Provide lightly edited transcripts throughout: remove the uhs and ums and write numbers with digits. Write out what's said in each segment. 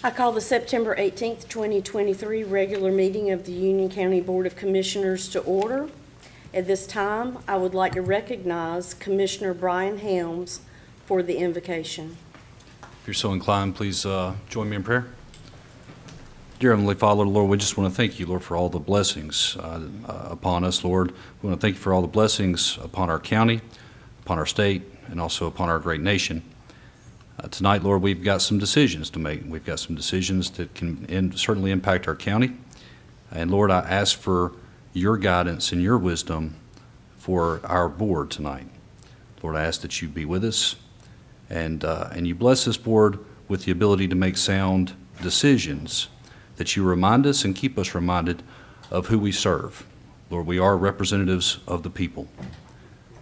I call the September 18th, 2023 regular meeting of the Union County Board of Commissioners to order. At this time, I would like to recognize Commissioner Brian Helms for the invocation. If you're so inclined, please join me in prayer. Dear Heavenly Father, Lord, we just want to thank you, Lord, for all the blessings upon us, Lord. We want to thank you for all the blessings upon our county, upon our state, and also upon our great nation. Tonight, Lord, we've got some decisions to make. We've got some decisions that can certainly impact our county. And Lord, I ask for your guidance and your wisdom for our board tonight. Lord, I ask that you be with us and you bless this board with the ability to make sound decisions, that you remind us and keep us reminded of who we serve. Lord, we are representatives of the people.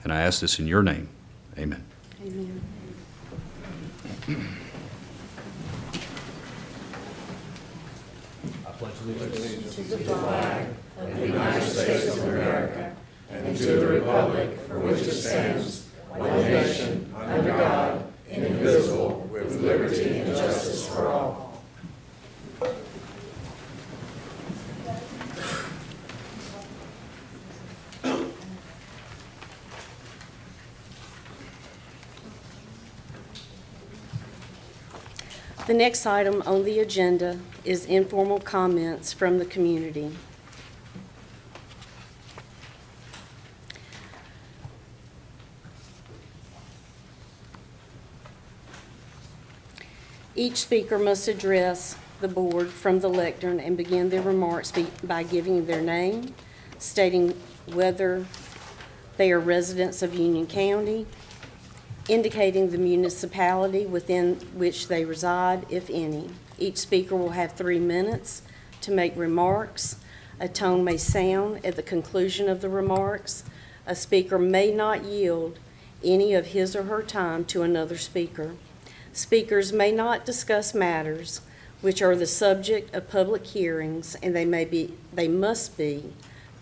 And I ask this in your name. Amen. Amen. I pledge allegiance to the flag of the United States of America and to the republic for which it stands, one nation, under God, indivisible, with liberty and justice for all. The next item on the agenda is informal comments from the community. Each speaker must address the board from the lectern and begin their remarks by giving their name, stating whether they are residents of Union County, indicating the municipality within which they reside, if any. Each speaker will have 3 minutes to make remarks. A tone may sound at the conclusion of the remarks. A speaker may not yield any of his or her time to another speaker. Speakers may not discuss matters which are the subject of public hearings, and they must be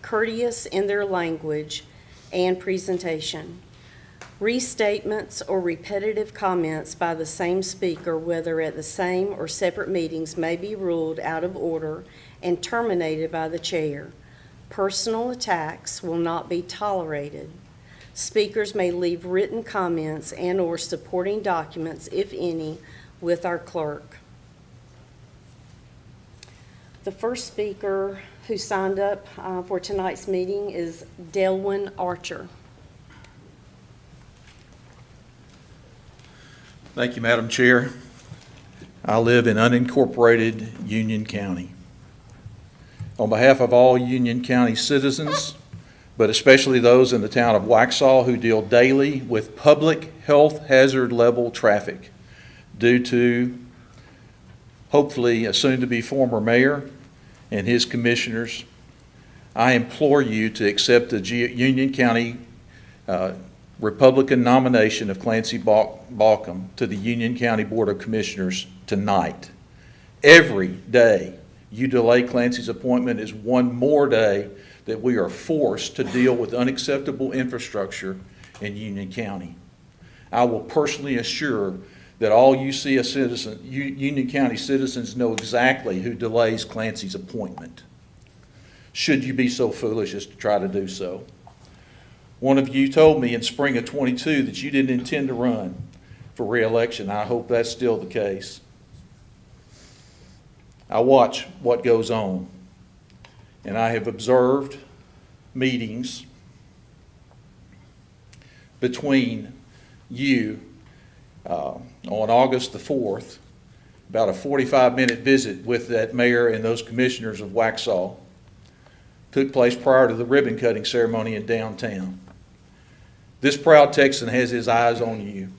courteous in their language and presentation. Restatements or repetitive comments by the same speaker, whether at the same or separate meetings, may be ruled out of order and terminated by the chair. Personal attacks will not be tolerated. Speakers may leave written comments and/or supporting documents, if any, with our clerk. The first speaker who signed up for tonight's meeting is Delwyn Archer. Thank you, Madam Chair. I live in unincorporated Union County. On behalf of all Union County citizens, but especially those in the town of Waxhaw who deal daily with public health hazard level traffic due to, hopefully, a soon-to-be former mayor and his commissioners, I implore you to accept the Union County Republican nomination of Clancy Baucom to the Union County Board of Commissioners tonight. Every day you delay Clancy's appointment is one more day that we are forced to deal with unacceptable infrastructure in Union County. I will personally assure that all Union County citizens know exactly who delays Clancy's appointment, should you be so foolish as to try to do so. One of you told me in spring of 22 that you didn't intend to run for re-election. I hope that's still the case. I watch what goes on, and I have observed meetings between you on August the 4th, about a 45-minute visit with that mayor and those commissioners of Waxhaw, took place prior to the ribbon cutting ceremony in downtown. This proud Texan has his eyes on you,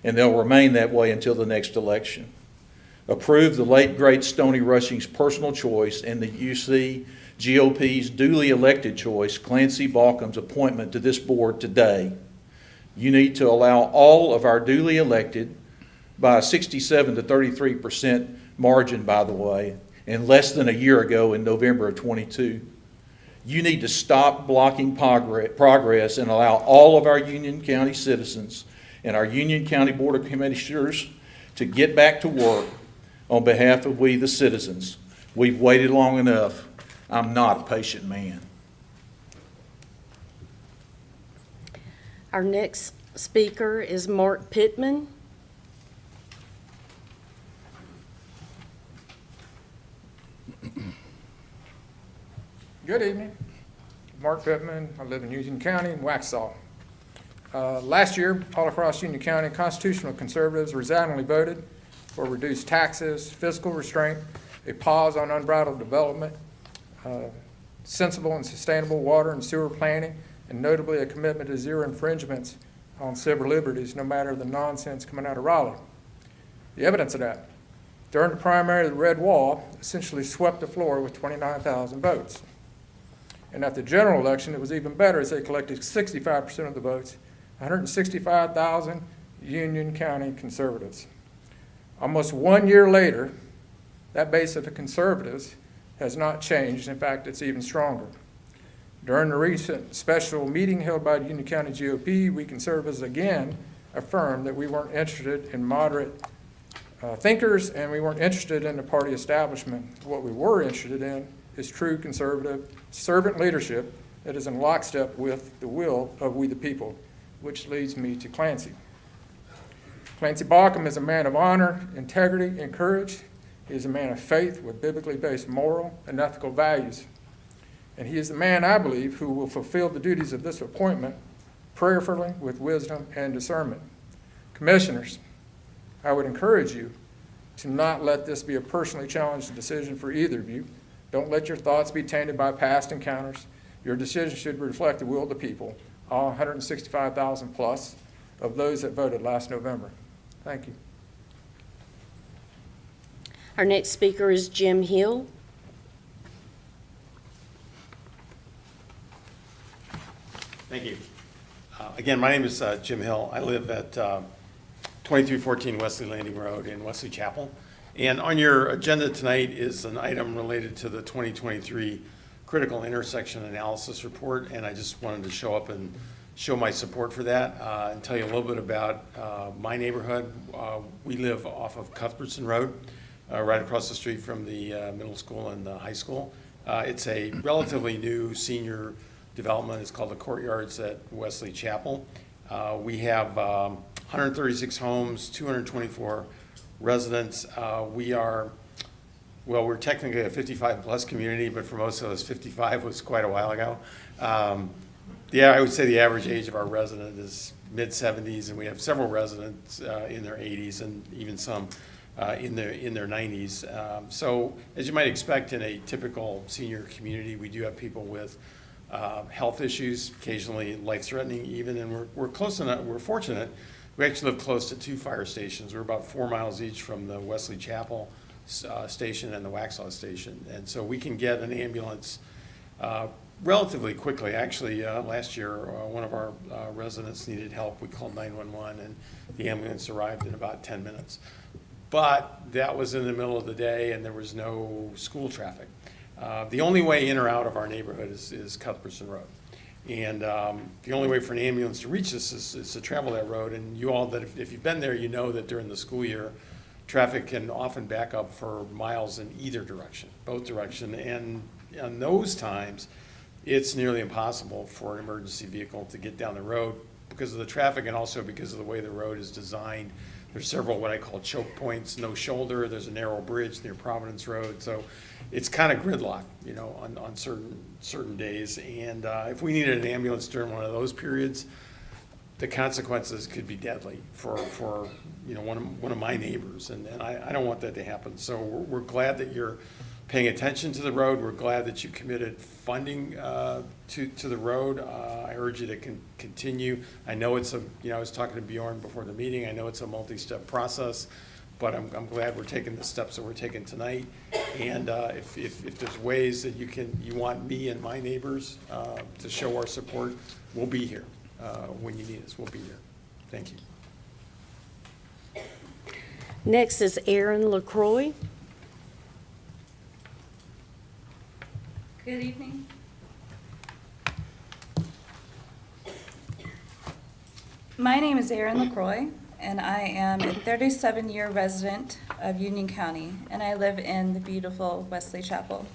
and they'll remain that way until the next election. Approve the late, great Stoney Rushing's personal choice and the UC GOP's duly elected choice, Clancy Baucom's appointment to this board today. You need to allow all of our duly elected, by a 67 to 33% margin, by the way, and less than a year ago in November of 22. You need to stop blocking progress and allow all of our Union County citizens and our Union County Board of Commissioners to get back to work on behalf of we, the citizens. We've waited long enough. I'm not a patient man. Our next speaker is Mark Pittman. Good evening. Mark Pittman. I live in Union County in Waxhaw. Last year, all across Union County, constitutional conservatives resoundingly voted for reduced taxes, fiscal restraint, a pause on unbridled development, sensible and sustainable water and sewer planning, and notably a commitment to zero infringements on civil liberties, no matter the nonsense coming out of Raleigh. The evidence of that: during the primary, the Red Wall essentially swept the floor with 29,000 votes. And at the general election, it was even better, as they collected 65% of the votes, 165,000 Union County conservatives. Almost 1 year later, that base of the conservatives has not changed. In fact, it's even stronger. During the recent special meeting held by the Union County GOP, we conservatives again affirmed that we weren't interested in moderate thinkers, and we weren't interested in the party establishment. What we were interested in is true conservative servant leadership that is in lockstep with the will of we the people, which leads me to Clancy. Clancy Baucom is a man of honor, integrity, and courage. He is a man of faith with biblically based moral and ethical values. And he is the man, I believe, who will fulfill the duties of this appointment prayerfully with wisdom and discernment. Commissioners, I would encourage you to not let this be a personally challenged decision for either of you. Don't let your thoughts be tainted by past encounters. Your decision should reflect the will of the people, all 165,000 plus of those that voted last November. Thank you. Our next speaker is Jim Hill. Thank you. Again, my name is Jim Hill. I live at 2314 Wesley Landing Road in Wesley Chapel. And on your agenda tonight is an item related to the 2023 Critical Intersection Analysis Report, and I just wanted to show up and show my support for that and tell you a little bit about my neighborhood. We live off of Cuthbertson Road, right across the street from the middle school and the high school. It's a relatively new senior development. It's called the Courtyards at Wesley Chapel. We have 136 homes, 224 residents. We're technically a 55-plus community, but for most of us, 55 was quite a while ago. Yeah, I would say the average age of our resident is mid-70s, and we have several residents in their 80s and even some in their 90s. So, as you might expect in a typical senior community, we do have people with health issues, occasionally life-threatening even, and we're close enough. We're fortunate. We actually live close to 2 fire stations. We're about 4 miles each from the Wesley Chapel station and the Waxhaw station, and so we can get an ambulance relatively quickly. Actually, last year, one of our residents needed help. We called 911, and the ambulance arrived in about 10 minutes. But that was in the middle of the day, and there was no school traffic. The only way in or out of our neighborhood is Cuthbertson Road. And the only way for an ambulance to reach us is to travel that road. And you all, that if you've been there, you know that during the school year, traffic can often back up for miles in either direction, both direction. And on those times, it's nearly impossible for an emergency vehicle to get down the road because of the traffic and also because of the way the road is designed. There's several what I call choke points, no shoulder. There's a narrow bridge near Providence Road. So it's kind of gridlock, on certain days. And if we needed an ambulance during one of those periods, the consequences could be deadly for one of my neighbors. And I don't want that to happen. So we're glad that you're paying attention to the road. We're glad that you committed funding to the road. I urge you to continue. I know it's I was talking to Bjorn before the meeting. I know it's a multi-step process, but I'm glad we're taking the steps that we're taking tonight. And if there's ways that you want me and my neighbors to show our support, we'll be here. When you need us, we'll be here. Thank you. Next is Aaron LaCroix. Good evening. My name is Erin LaCroix, and I am a 37-year resident of Union County, and I live in the beautiful Wesley Chapel.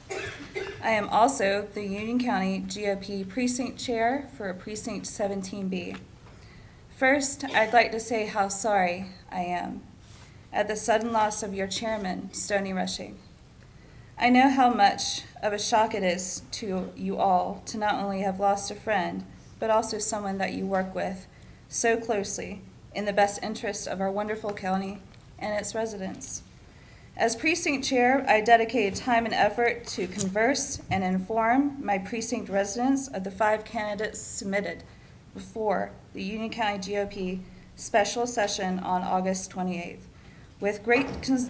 I am also the Union County GOP Precinct Chair for Precinct 17B. First, I'd like to say how sorry I am at the sudden loss of your chairman, Stoney Rushing. I know how much of a shock it is to you all to not only have lost a friend, but also someone that you work with so closely in the best interest of our wonderful county and its residents. As precinct chair, I dedicated time and effort to converse and inform my precinct residents of the 5 candidates submitted before the Union County GOP special session on August 28th. With great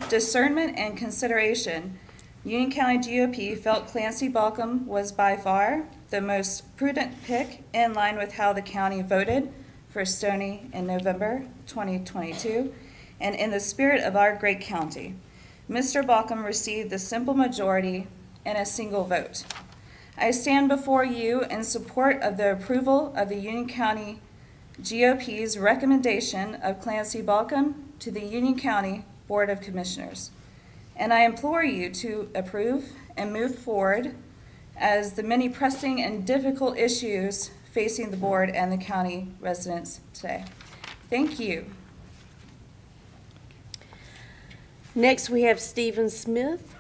discernment and consideration, Union County GOP felt Clancy Balcom was by far the most prudent pick in line with how the county voted for Stoney in November 2022, and in the spirit of our great county. Mr. Balcom received the simple majority and a single vote. I stand before you in support of the approval of the Union County GOP's recommendation of Clancy Balcom to the Union County Board of Commissioners. And I implore you to approve and move forward as the many pressing and difficult issues facing the board and the county residents today. Thank you. Next, we have Stephen Smith.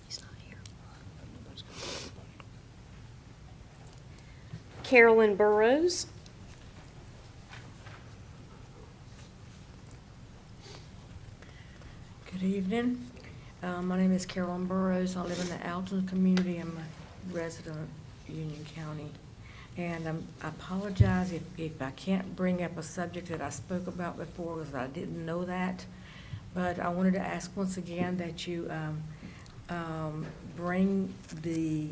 He's not here. Carolyn Burrows. Good evening. My name is Carolyn Burrows. I live in the Alton community. I'm a resident of Union County. And I apologize if I can't bring up a subject that I spoke about before because I didn't know that. But I wanted to ask once again that you bring the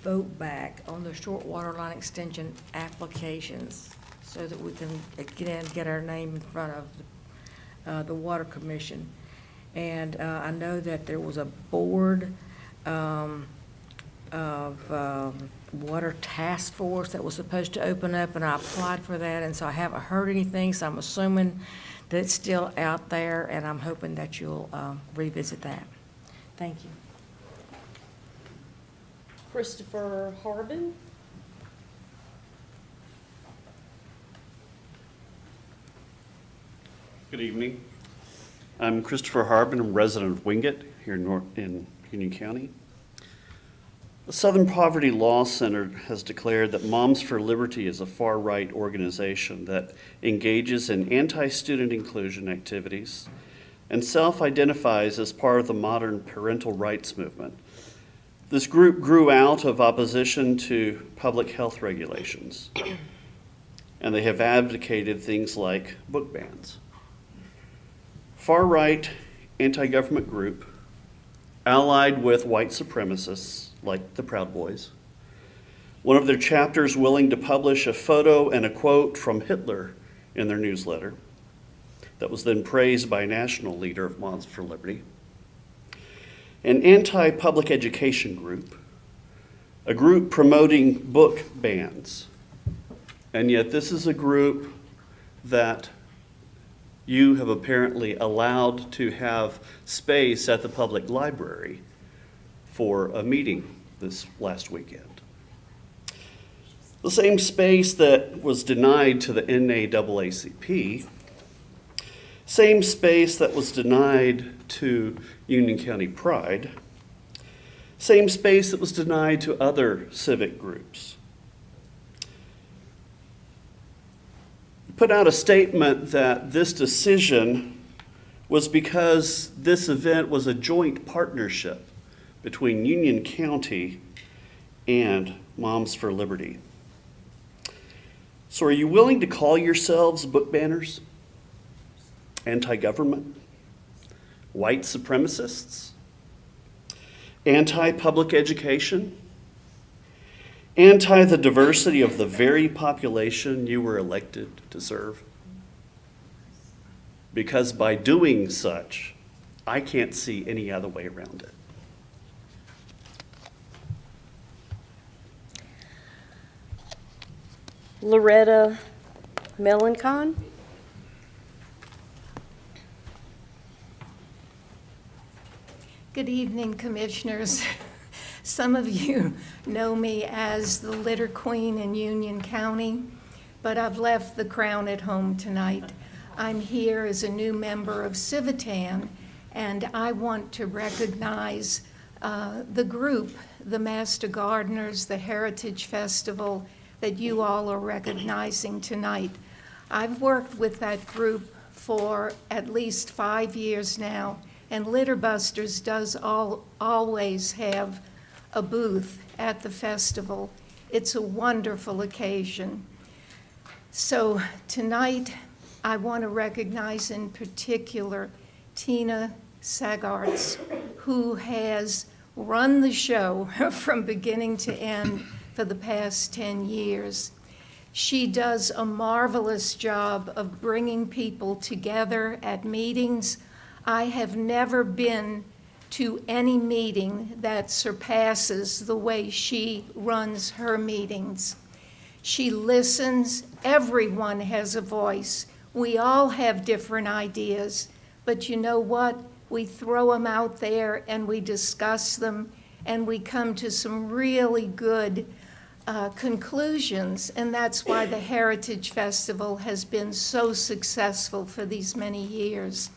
vote back on the short water line extension applications so that we can again get our name in front of the Water Commission. And I know that there was a board of water task force that was supposed to open up, and I applied for that, and so I haven't heard anything, so I'm assuming that it's still out there, and I'm hoping that you'll revisit that. Thank you. Christopher Harbin. Good evening. I'm Christopher Harbin. I'm a resident of Wingate here in Union County. The Southern Poverty Law Center has declared that Moms for Liberty is a far-right organization that engages in anti-student inclusion activities and self-identifies as part of the modern parental rights movement. This group grew out of opposition to public health regulations, and they have advocated things like book bans. Far-right anti-government group, allied with white supremacists like the Proud Boys. One of their chapters willing to publish a photo and a quote from Hitler in their newsletter that was then praised by a national leader of Moms for Liberty. An anti-public education group, a group promoting book bans. And yet this is a group that you have apparently allowed to have space at the public library for a meeting this last weekend. The same space that was denied to the NAACP, same space that was denied to Union County Pride, same space that was denied to other civic groups. Put out a statement that this decision was because this event was a joint partnership between Union County and Moms for Liberty. So are you willing to call yourselves book banners, anti-government, white supremacists, anti-public education, anti the diversity of the very population you were elected to serve? because by doing such, I can't see any other way around it. Loretta Melancon. Good evening, Commissioners. Some of you know me as the Litter Queen in Union County, but I've left the crown at home tonight. I'm here as a new member of Civitan, and I want to recognize the group, the Master Gardeners, the Heritage Festival, that you all are recognizing tonight. I've worked with that group for at least 5 years now, and Litterbusters does always have a booth at the festival. It's a wonderful occasion. So tonight, I want to recognize in particular Tina Sagarts, who has run the show from beginning to end for the past 10 years. She does a marvelous job of bringing people together at meetings. I have never been to any meeting that surpasses the way she runs her meetings. She listens. Everyone has a voice. We all have different ideas, but you know what? We throw them out there and we discuss them, and we come to some really good conclusions, and that's why the Heritage Festival has been so successful for these many years.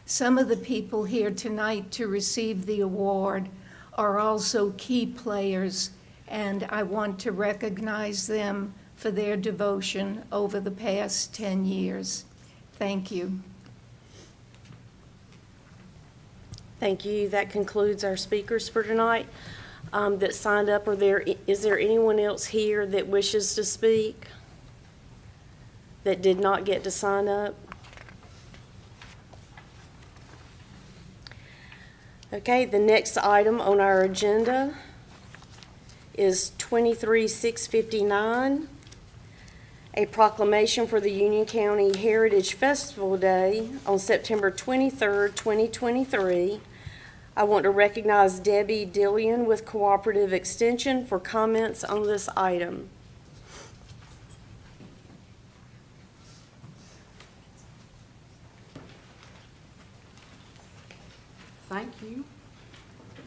Some of the people here tonight to receive the award are also key players, and I want to recognize them for their devotion over the past 10 years. Thank you. Thank you. That concludes our speakers for tonight that signed up. Is there anyone else here that wishes to speak that did not get to sign up? Okay, the next item on our agenda is 23-659, a proclamation for the Union County Heritage Festival Day on September 23rd, 2023. I want to recognize Debbie Dillion with Cooperative Extension for comments on this item. Thank you.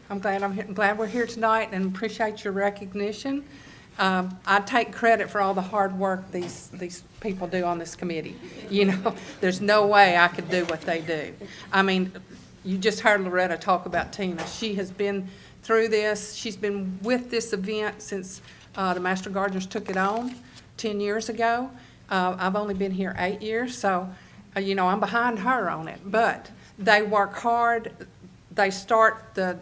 I'm glad we're here tonight and appreciate your recognition. I take credit for all the hard work these people do on this committee. You know, there's no way I could do what they do. I mean, you just heard Loretta talk about Tina. She has been through this. She's been with this event since the Master Gardeners took it on 10 years ago. I've only been here 8 years, so, you know, I'm behind her on it. But they work hard. They start the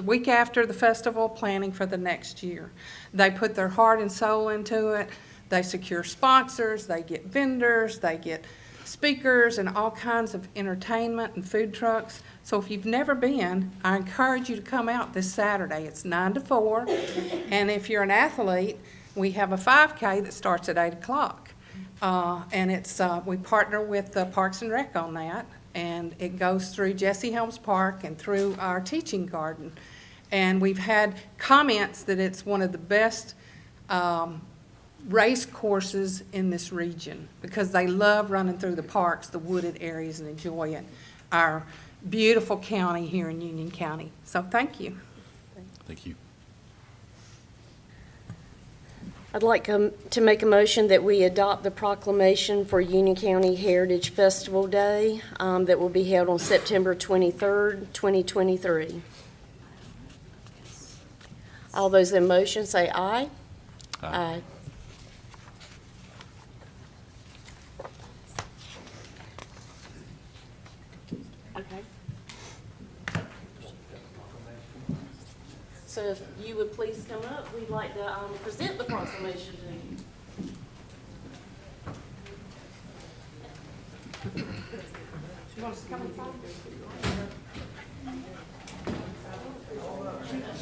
week after the festival planning for the next year. They put their heart and soul into it. They secure sponsors. They get vendors. They get speakers and all kinds of entertainment and food trucks. So if you've never been, I encourage you to come out this Saturday. It's 9 to 4. And if you're an athlete, we have a 5K that starts at 8 o'clock. And it's we partner with Parks and Rec on that. And it goes through Jesse Helms Park and through our teaching garden. And we've had comments that it's one of the best race courses in this region because they love running through the parks, the wooded areas, and enjoying our beautiful county here in Union County. So thank you. Thank you. I'd like to make a motion that we adopt the proclamation for Union County Heritage Festival Day that will be held on September 23rd, 2023. All those in motion say aye. Aye. Okay. So if you would please come up, we'd like to present the proclamation to you. You want us to come and sign?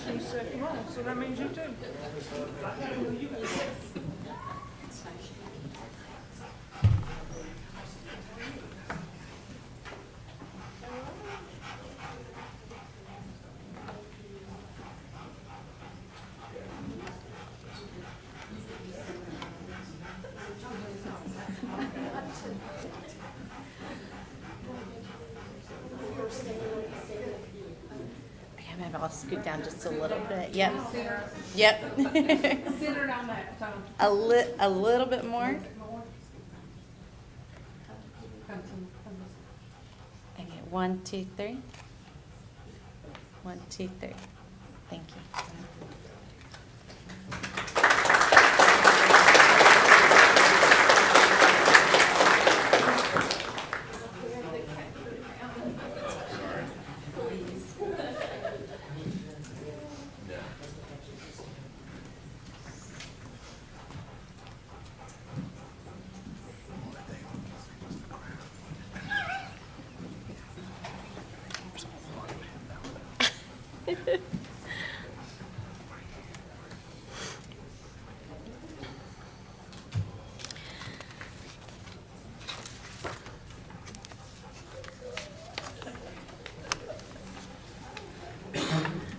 She said, come on, so that means you too. I'll scoot down just a little bit. Yep. Yep. Centered on that, Tom. A little bit more. Okay, 1, 2, 3. 1, 2, 3. Thank you.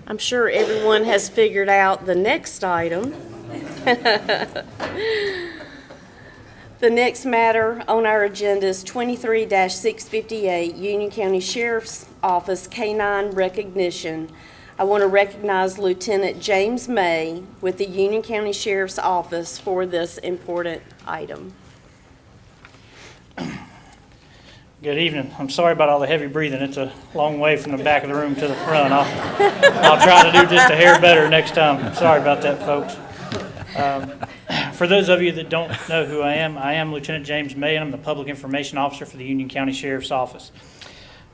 I'm sure everyone has figured out the next item. The next matter on our agenda is 23-658, Union County Sheriff's Office K-9 recognition. I want to recognize Lieutenant James May with the Union County Sheriff's Office for this important item. Good evening. I'm sorry about all the heavy breathing. It's a long way from the back of the room to the front. I'll try to do just a hair better next time. Sorry about that, folks. For those of you that don't know who I am Lieutenant James May, and I'm the Public Information Officer for the Union County Sheriff's Office.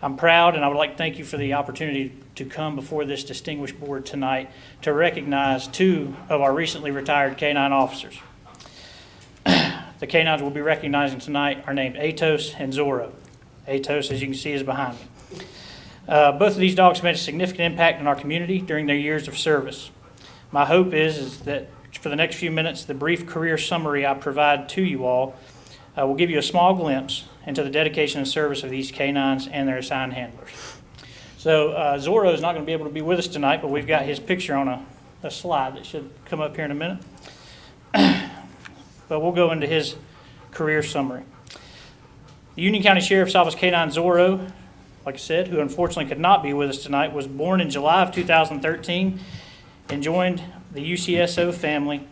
I'm proud, and I would like to thank you for the opportunity to come before this distinguished board tonight to recognize 2 of our recently retired K-9 officers. The K-9s we'll be recognizing tonight are named Atos and Zorro. Atos, as you can see, is behind me. Both of these dogs made a significant impact in our community during their years of service. My hope is that for the next few minutes, the brief career summary I provide to you all will give you a small glimpse into the dedication and service of these K-9s and their assigned handlers. So Zorro is not going to be able to be with us tonight, but we've got his picture on a slide that should come up here in a minute. But we'll go into his career summary. The Union County Sheriff's Office K-9 Zorro, like I said, who unfortunately could not be with us tonight, was born in July of 2013 and joined the UCSO family,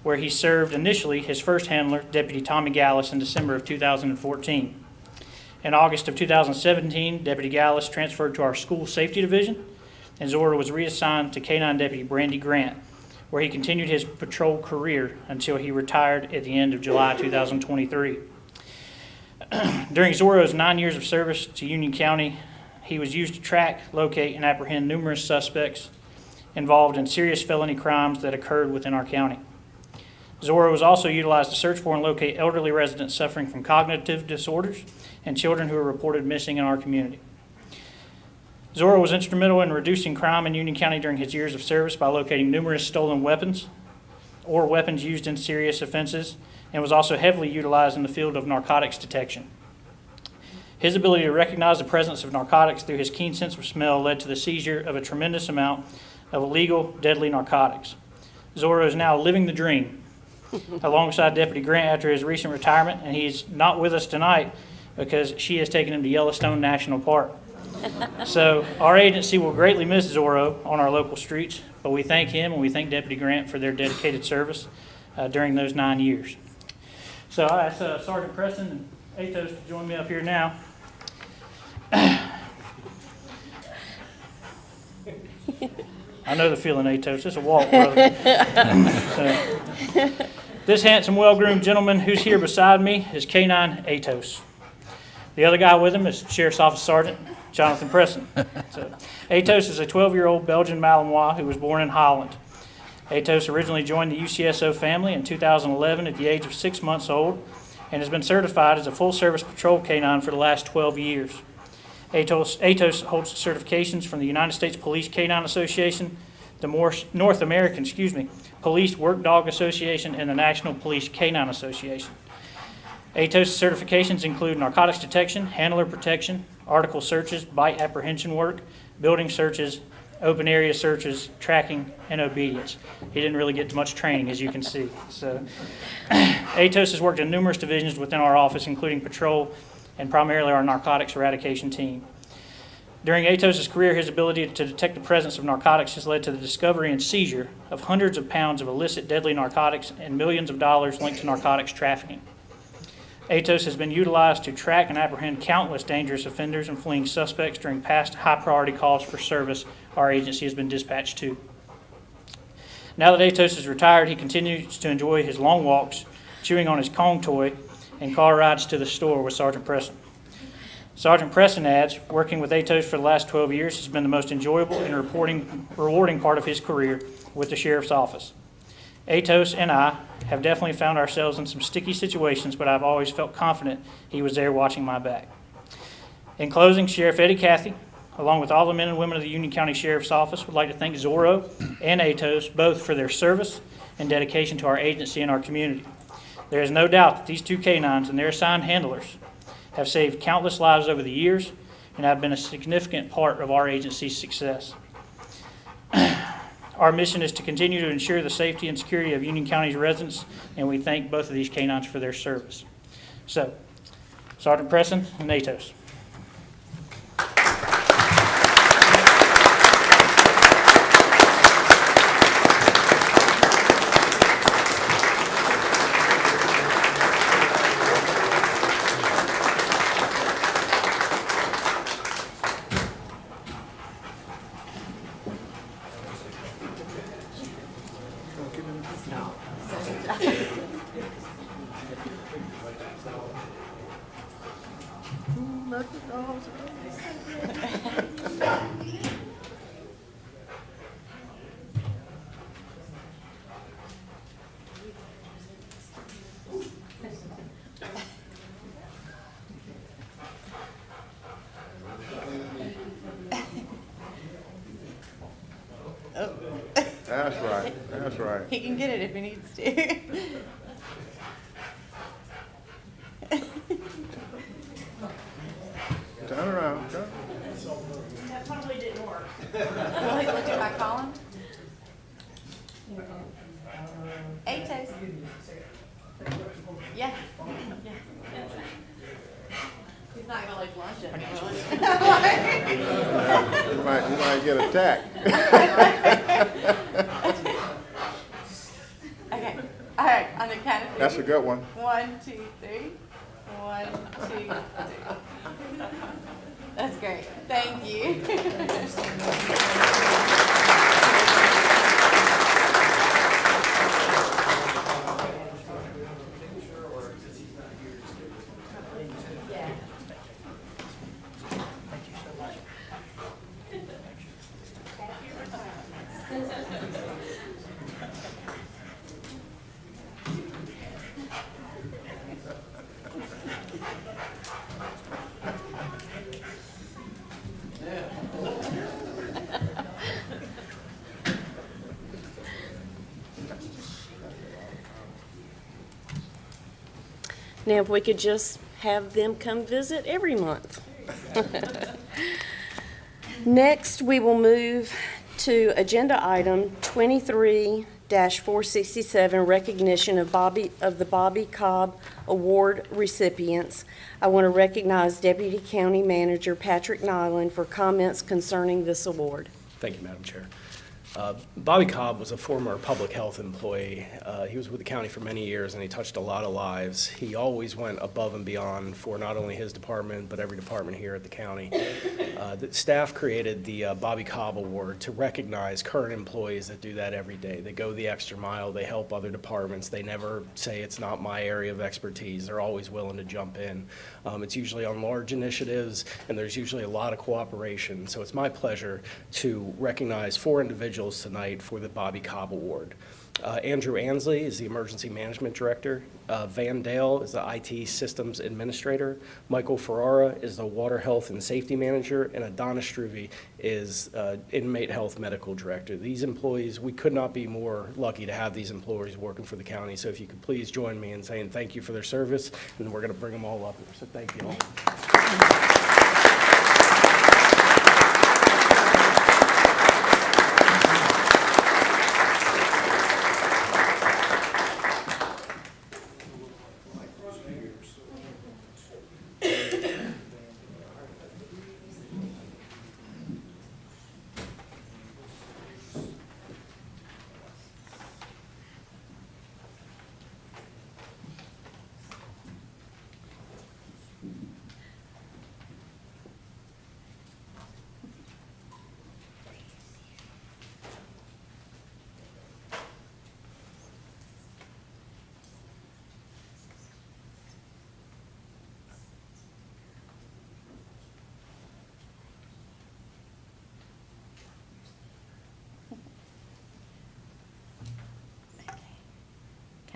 where he served initially his first handler, Deputy Tommy Gallus, in December of 2014. In August of 2017, Deputy Gallus transferred to our School Safety Division, and Zorro was reassigned to K-9 Deputy Brandy Grant, where he continued his patrol career until he retired at the end of July 2023. During Zorro's 9 years of service to Union County, he was used to track, locate, and apprehend numerous suspects involved in serious felony crimes that occurred within our county. Zorro was also utilized to search for and locate elderly residents suffering from cognitive disorders and children who were reported missing in our community. Zorro was instrumental in reducing crime in Union County during his years of service by locating numerous stolen weapons or weapons used in serious offenses, and was also heavily utilized in the field of narcotics detection. His ability to recognize the presence of narcotics through his keen sense of smell led to the seizure of a tremendous amount of illegal, deadly narcotics. Zorro is now living the dream alongside Deputy Grant after his recent retirement, and he's not with us tonight because she has taken him to Yellowstone National Park. So our agency will greatly miss Zorro on our local streets, but we thank him and we thank Deputy Grant for their dedicated service during those 9 years. So I ask Sergeant Preston and Atos to join me up here now. I know the feeling, Atos. It's a walk, brother. So, this handsome, well-groomed gentleman who's here beside me is K-9 Atos. The other guy with him is Sheriff's Office Sergeant Jonathan Preston. So, Atos is a 12-year-old Belgian Malinois who was born in Holland. Atos originally joined the UCSO family in 2011 at the age of 6 months old and has been certified as a full-service patrol K-9 for the last 12 years. Atos holds certifications from the United States Police K-9 Association, the North American Police Work Dog Association, and the National Police K-9 Association. Atos certifications include narcotics detection, handler protection, article searches, bite apprehension work, building searches, open area searches, tracking, and obedience. He didn't really get much training, as you can see. So, Atos has worked in numerous divisions within our office, including patrol and primarily our narcotics eradication team. During Atos' career, his ability to detect the presence of narcotics has led to the discovery and seizure of hundreds of pounds of illicit deadly narcotics and millions of dollars linked to narcotics trafficking. Atos has been utilized to track and apprehend countless dangerous offenders and fleeing suspects during past high-priority calls for service our agency has been dispatched to. Now that Atos is retired, he continues to enjoy his long walks, chewing on his Kong toy, and car rides to the store with Sergeant Preston. Sergeant Preston adds, working with Atos for the last 12 years has been the most enjoyable and rewarding part of his career with the Sheriff's Office. Atos and I have definitely found ourselves in some sticky situations, but I've always felt confident he was there watching my back. In closing, Sheriff Eddie Cathy, along with all the men and women of the Union County Sheriff's Office, would like to thank Zorro and Atos both for their service and dedication to our agency and our community. There is no doubt that these two canines and their assigned handlers have saved countless lives over the years and have been a significant part of our agency's success. Our mission is to continue to ensure the safety and security of Union County's residents, and we thank both of these canines for their service. So, Sergeant Preston and Atos. That's right, that's right. He can get it if he needs to. Turn around, turn. That probably didn't work. Will he look at my column? Atos. Yeah. Yeah. He's not gonna like lunch at me, will he? You might get attacked. Okay, all right, on the count of three. That's a good one. 1, 2, 3. 1, 2, 3. That's great. Thank you. Now, if we could just have them come visit every month. Next, we will move to agenda item 23-467, recognition of the Bobby Cobb Award recipients. I want to recognize Deputy County Manager Patrick Nyland for comments concerning this award. Thank you, Madam Chair. Bobby Cobb was a former public health employee. He was with the county for many years, and he touched a lot of lives. He always went above and beyond for not only his department, but every department here at the county. The staff created the Bobby Cobb Award to recognize current employees that do that every day. They go the extra mile. They help other departments. They never say it's not my area of expertise. They're always willing to jump in. It's usually on large initiatives, and there's usually a lot of cooperation. So it's my pleasure to recognize 4 individuals tonight for the Bobby Cobb Award. Andrew Ansley is the Emergency Management Director. Van Dale is the IT Systems Administrator. Michael Ferrara is the Water Health and Safety Manager. And Adonis Struve is Inmate Health Medical Director. These employees, we could not be more lucky to have these employees working for the county. So if you could please join me in saying thank you for their service, and we're going to bring them all up here. So thank you all.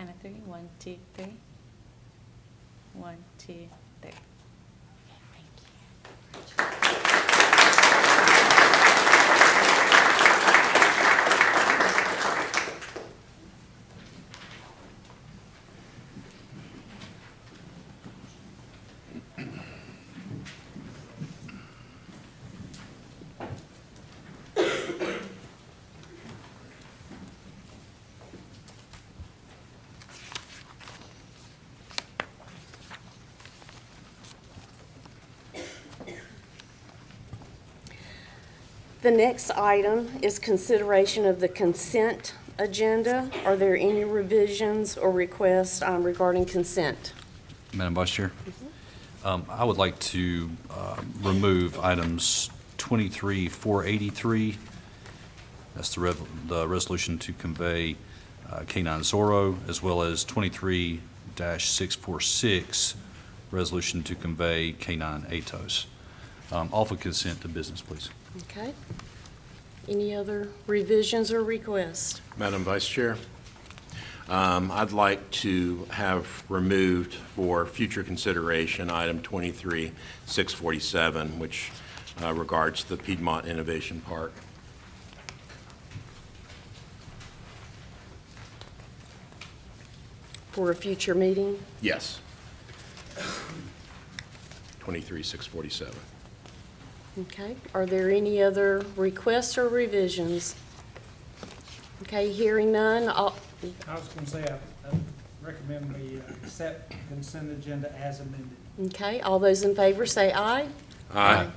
count of 3. 1, 2, 3. 1, 2, 3. The next item is consideration of the consent agenda. Are there any revisions or requests regarding consent? Madam Vice Chair? I would like to remove items 23-483. That's the resolution to convey K-9 Zorro, as well as 23-646, resolution to convey K-9 Atos. All for consent to business, please. Okay. Any other revisions or requests? Madam Vice Chair, I'd like to have removed for future consideration item 23-647, which regards the Piedmont Innovation Park. For a future meeting? Yes. 23-647. Okay. Are there any other requests or revisions? Okay, hearing none, I was going to say, I recommend we accept consent agenda as amended. okay, all those in favor say aye. Aye.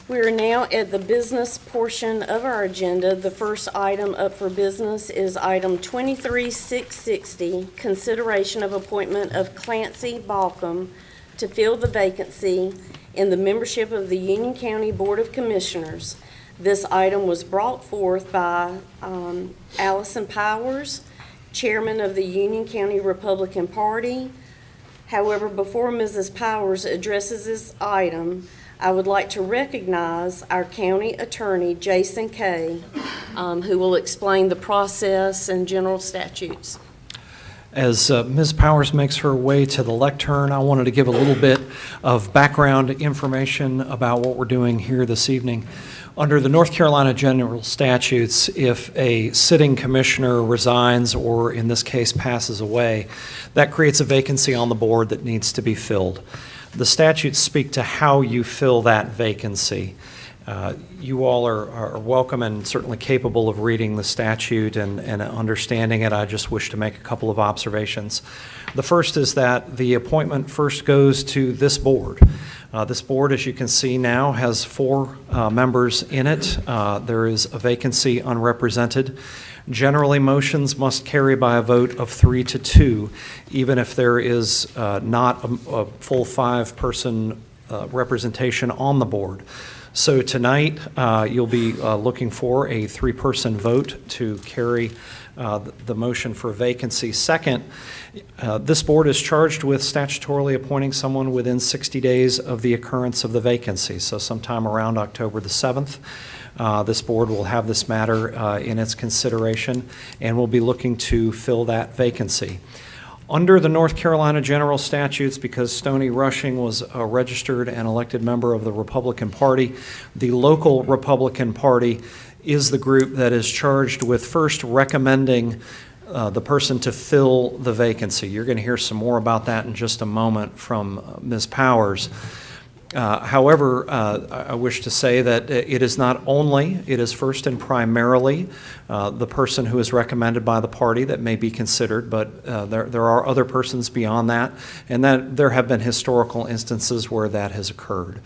We are now at the business portion of our agenda. The first item up for business is item 23-660, consideration of appointment of Clancy Balcom to fill the vacancy in the membership of the Union County Board of Commissioners. This item was brought forth by Allison Powers, Chairman of the Union County Republican Party. However, before Mrs. Powers addresses this item, I would like to recognize our county attorney, Jason Kay, who will explain the process and general statutes. As Ms. Powers makes her way to the lectern, I wanted to give a little bit of background information about what we're doing here this evening. Under the North Carolina general statutes, if a sitting commissioner resigns, or in this case passes away, that creates a vacancy on the board that needs to be filled. The statutes speak to how you fill that vacancy. You all are welcome and certainly capable of reading the statute and understanding it. I just wish to make a couple of observations. The first is that the appointment first goes to this board. This board, as you can see now, has 4 members in it. There is a vacancy unrepresented. Generally, motions must carry by a vote of 3-2, even if there is not a full 5-person representation on the board. So tonight, you'll be looking for a 3-person vote to carry the motion for vacancy. Second, this board is charged with statutorily appointing someone within 60 days of the occurrence of the vacancy, so sometime around October the 7th. This board will have this matter in its consideration and will be looking to fill that vacancy. Under the North Carolina general statutes, because Stoney Rushing was a registered and elected member of the Republican Party, the local Republican Party is the group that is charged with first recommending the person to fill the vacancy. You're going to hear some more about that in just a moment from Ms. Powers. However, I wish to say that it is not only, it is first and primarily the person who is recommended by the party that may be considered, but there are other persons beyond that, and that there have been historical instances where that has occurred.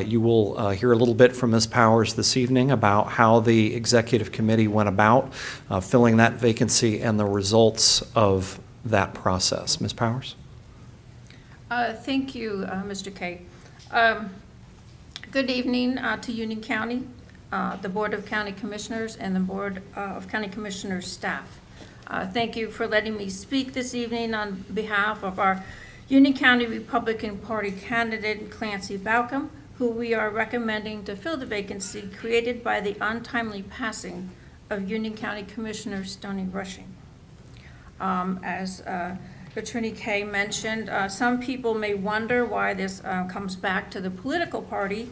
You will hear a little bit from Ms. Powers this evening about how the executive committee went about filling that vacancy and the results of that process. Ms. Powers? Thank you, Mr. Kay. Good evening to Union County, the Board of County Commissioners, and the Board of County Commissioners staff. Thank you for letting me speak this evening on behalf of our Union County Republican Party candidate Clancy Balcom, who we are recommending to fill the vacancy created by the untimely passing of Union County Commissioner Stoney Rushing. As Attorney Kay mentioned, some people may wonder why this comes back to the political party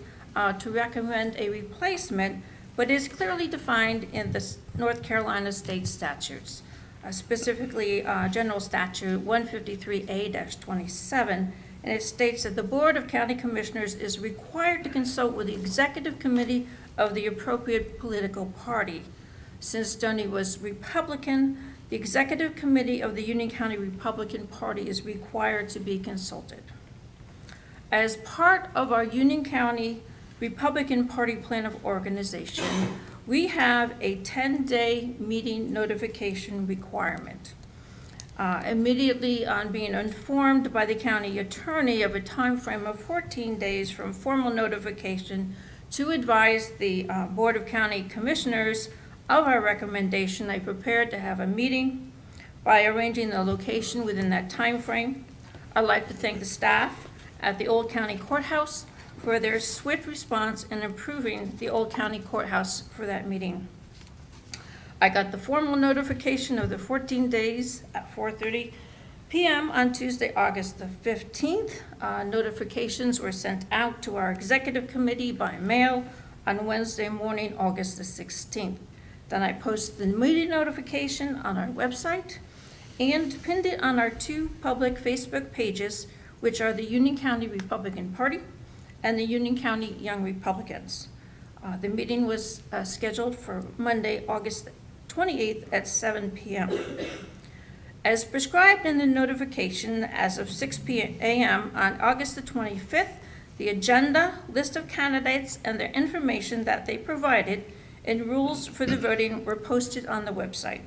to recommend a replacement, but is clearly defined in the North Carolina state statutes, specifically General Statute 153A-27, and it states that the Board of County Commissioners is required to consult with the executive committee of the appropriate political party. Since Stoney was Republican, the executive committee of the Union County Republican Party is required to be consulted. As part of our Union County Republican Party plan of organization, we have a 10-day meeting notification requirement. Immediately on being informed by the county attorney of a time frame of 14 days from formal notification to advise the Board of County Commissioners of our recommendation, I prepared to have a meeting by arranging the location within that time frame. I'd like to thank the staff at the Old County Courthouse for their swift response in improving the Old County Courthouse for that meeting. I got the formal notification of the 14 days at 4:30 p.m. on Tuesday, August the 15th. Notifications were sent out to our executive committee by mail on Wednesday morning, August the 16th. Then I posted the meeting notification on our website and pinned it on our two public Facebook pages, which are the Union County Republican Party and the Union County Young Republicans. The meeting was scheduled for Monday, August 28th at 7 p.m. As prescribed in the notification, as of 6 a.m. on August the 25th, the agenda, list of candidates, and their information that they provided and rules for the voting were posted on the website.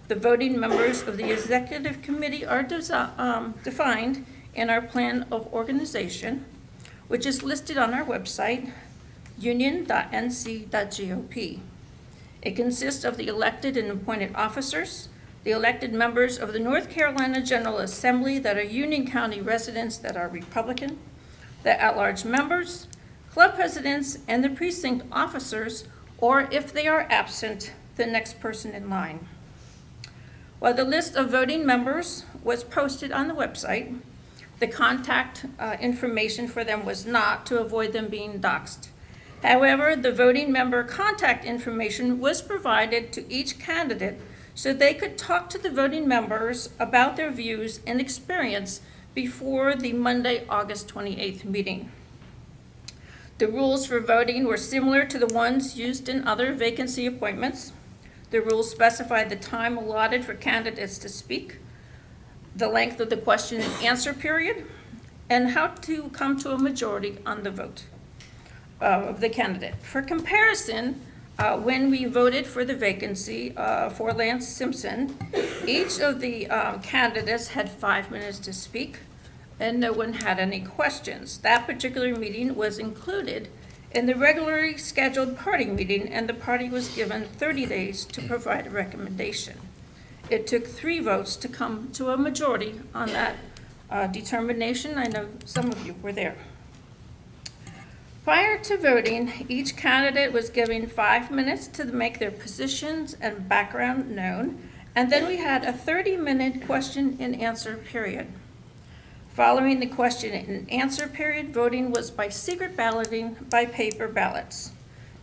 The voting members of the executive committee are defined in our plan of organization, which is listed on our website, union.nc.gop. It consists of the elected and appointed officers, the elected members of the North Carolina General Assembly that are Union County residents that are Republican, the at-large members, club presidents, and the precinct officers, or if they are absent, the next person in line. While the list of voting members was posted on the website, the contact information for them was not, to avoid them being doxed. However, the voting member contact information was provided to each candidate so they could talk to the voting members about their views and experience before the Monday, August 28th meeting. The rules for voting were similar to the ones used in other vacancy appointments. The rules specify the time allotted for candidates to speak, the length of the question and answer period, and how to come to a majority on the vote of the candidate. For comparison, when we voted for the vacancy for Lance Simpson, each of the candidates had 5 minutes to speak, and no one had any questions. That particular meeting was included in the regularly scheduled party meeting, and the party was given 30 days to provide a recommendation. It took 3 votes to come to a majority on that determination. I know some of you were there. Prior to voting, each candidate was given 5 minutes to make their positions and background known, and then we had a 30-minute question and answer period. Following the question and answer period, voting was by secret balloting by paper ballots.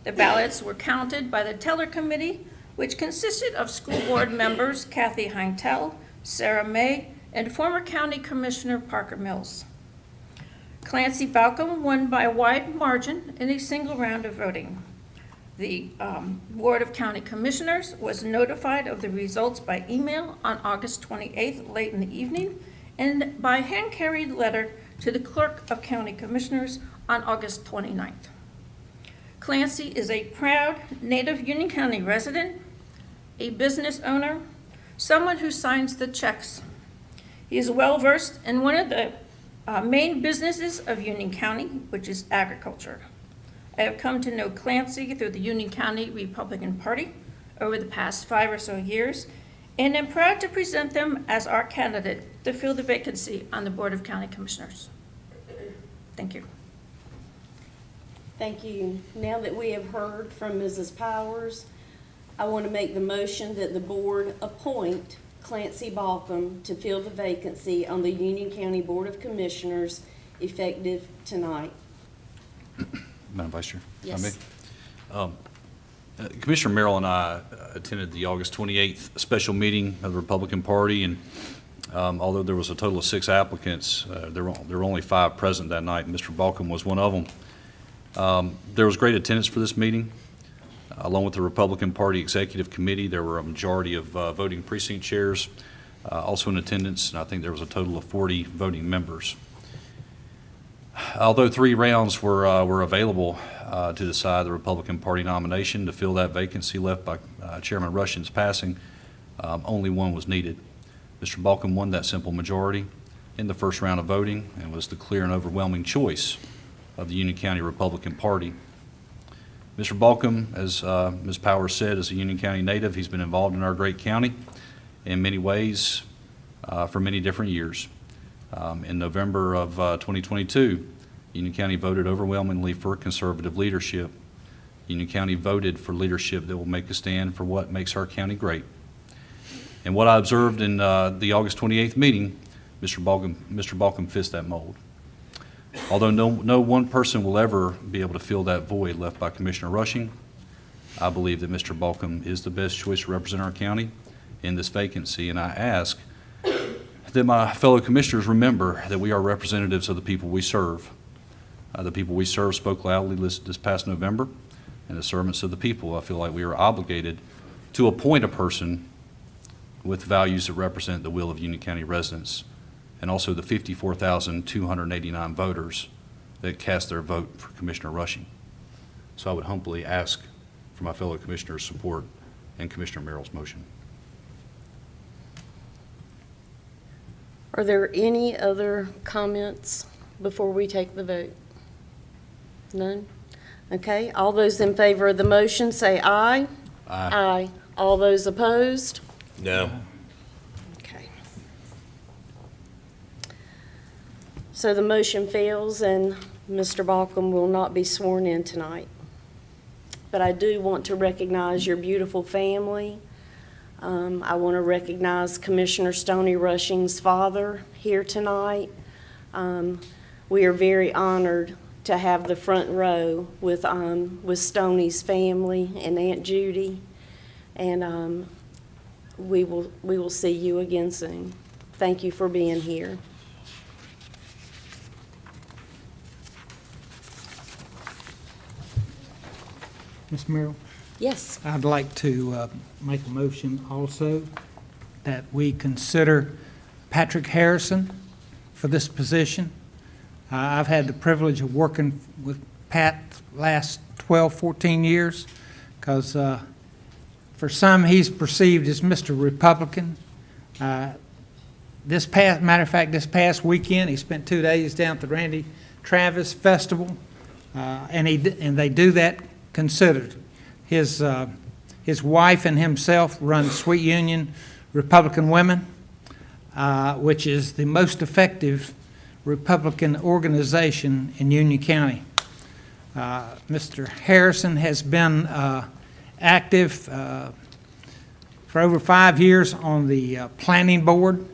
The ballots were counted by the teller committee, which consisted of school board members Kathy Heintel, Sarah May, and former County Commissioner Parker Mills. Clancy Balcom won by a wide margin in a single round of voting. The Board of County Commissioners was notified of the results by email on August 28th, late in the evening, and by hand-carried letter to the Clerk of County Commissioners on August 29th. Clancy is a proud native Union County resident, a business owner, someone who signs the checks. He is well-versed in one of the main businesses of Union County, which is agriculture. I have come to know Clancy through the Union County Republican Party over the past 5 or so years, and am proud to present them as our candidate to fill the vacancy on the Board of County Commissioners. Thank you. Thank you. Now that we have heard from Mrs. Powers, I want to make the motion that the board appoint Clancy Balcom to fill the vacancy on the Union County Board of Commissioners effective tonight. Madam Vice Chair? if I Yes. may. Commissioner Merrill and I attended the August 28th special meeting of the Republican Party, and although there was a total of 6 applicants, there were only 5 present that night, and Mr. Balcom was one of them. There was great attendance for this meeting. Along with the Republican Party Executive Committee, there were a majority of voting precinct chairs also in attendance, and I think there was a total of 40 voting members. Although 3 rounds were available to decide the Republican Party nomination to fill that vacancy left by Chairman Rushing's passing, only one was needed. Mr. Balcom won that simple majority in the first round of voting and was the clear and overwhelming choice of the Union County Republican Party. Mr. Balcom, as Ms. Powers said, is a Union County native. He's been involved in our great county in many ways for many different years. In November of 2022, Union County voted overwhelmingly for conservative leadership. Union County voted for leadership that will make a stand for what makes our county great. And what I observed in the August 28th meeting, Mr. Balcom fits that mold. Although no one person will ever be able to fill that void left by Commissioner Rushing, I believe that Mr. Balcom is the best choice to represent our county in this vacancy, and I ask that my fellow commissioners remember that we are representatives of the people we serve. The people we serve spoke loudly this past November, and as servants of the people, I feel like we are obligated to appoint a person with values that represent the will of Union County residents, and also the 54,289 voters that cast their vote for Commissioner Rushing. So I would humbly ask for my fellow commissioners' support in Commissioner Merrill's motion. Are there any other comments before we take the vote? None? Okay, all those in favor of the motion say aye. Aye. Aye. All those opposed? No. Okay. So the motion fails, and Mr. Balcom will not be sworn in tonight. But I do want to recognize your beautiful family. I want to recognize Commissioner Stoney Rushing's father here tonight. We are very honored to have the front row with Stoney's family and Aunt Judy, and we will see you again soon. Thank you for being here. Ms. Merrill, Yes. I'd like to make a motion also that we consider Patrick Harrison for this position. I've had the privilege of working with Pat last 12, 14 years, because for some, he's perceived as Mr. Republican. Matter of fact, this past weekend, he spent 2 days down at the Randy Travis Festival, and they do that considered. His wife and himself run Sweet Union Republican Women, which is the most effective Republican organization in Union County. Mr. Harrison has been active for over 5 years on the planning board,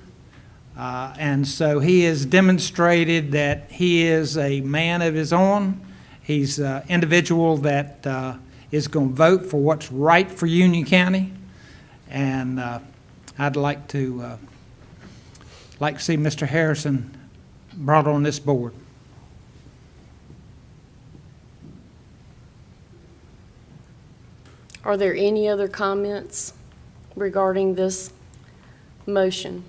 and so he has demonstrated that he is a man of his own. He's an individual that is going to vote for what's right for Union County, and I'd like to see Mr. Harrison brought on this board. Are there any other comments regarding this motion?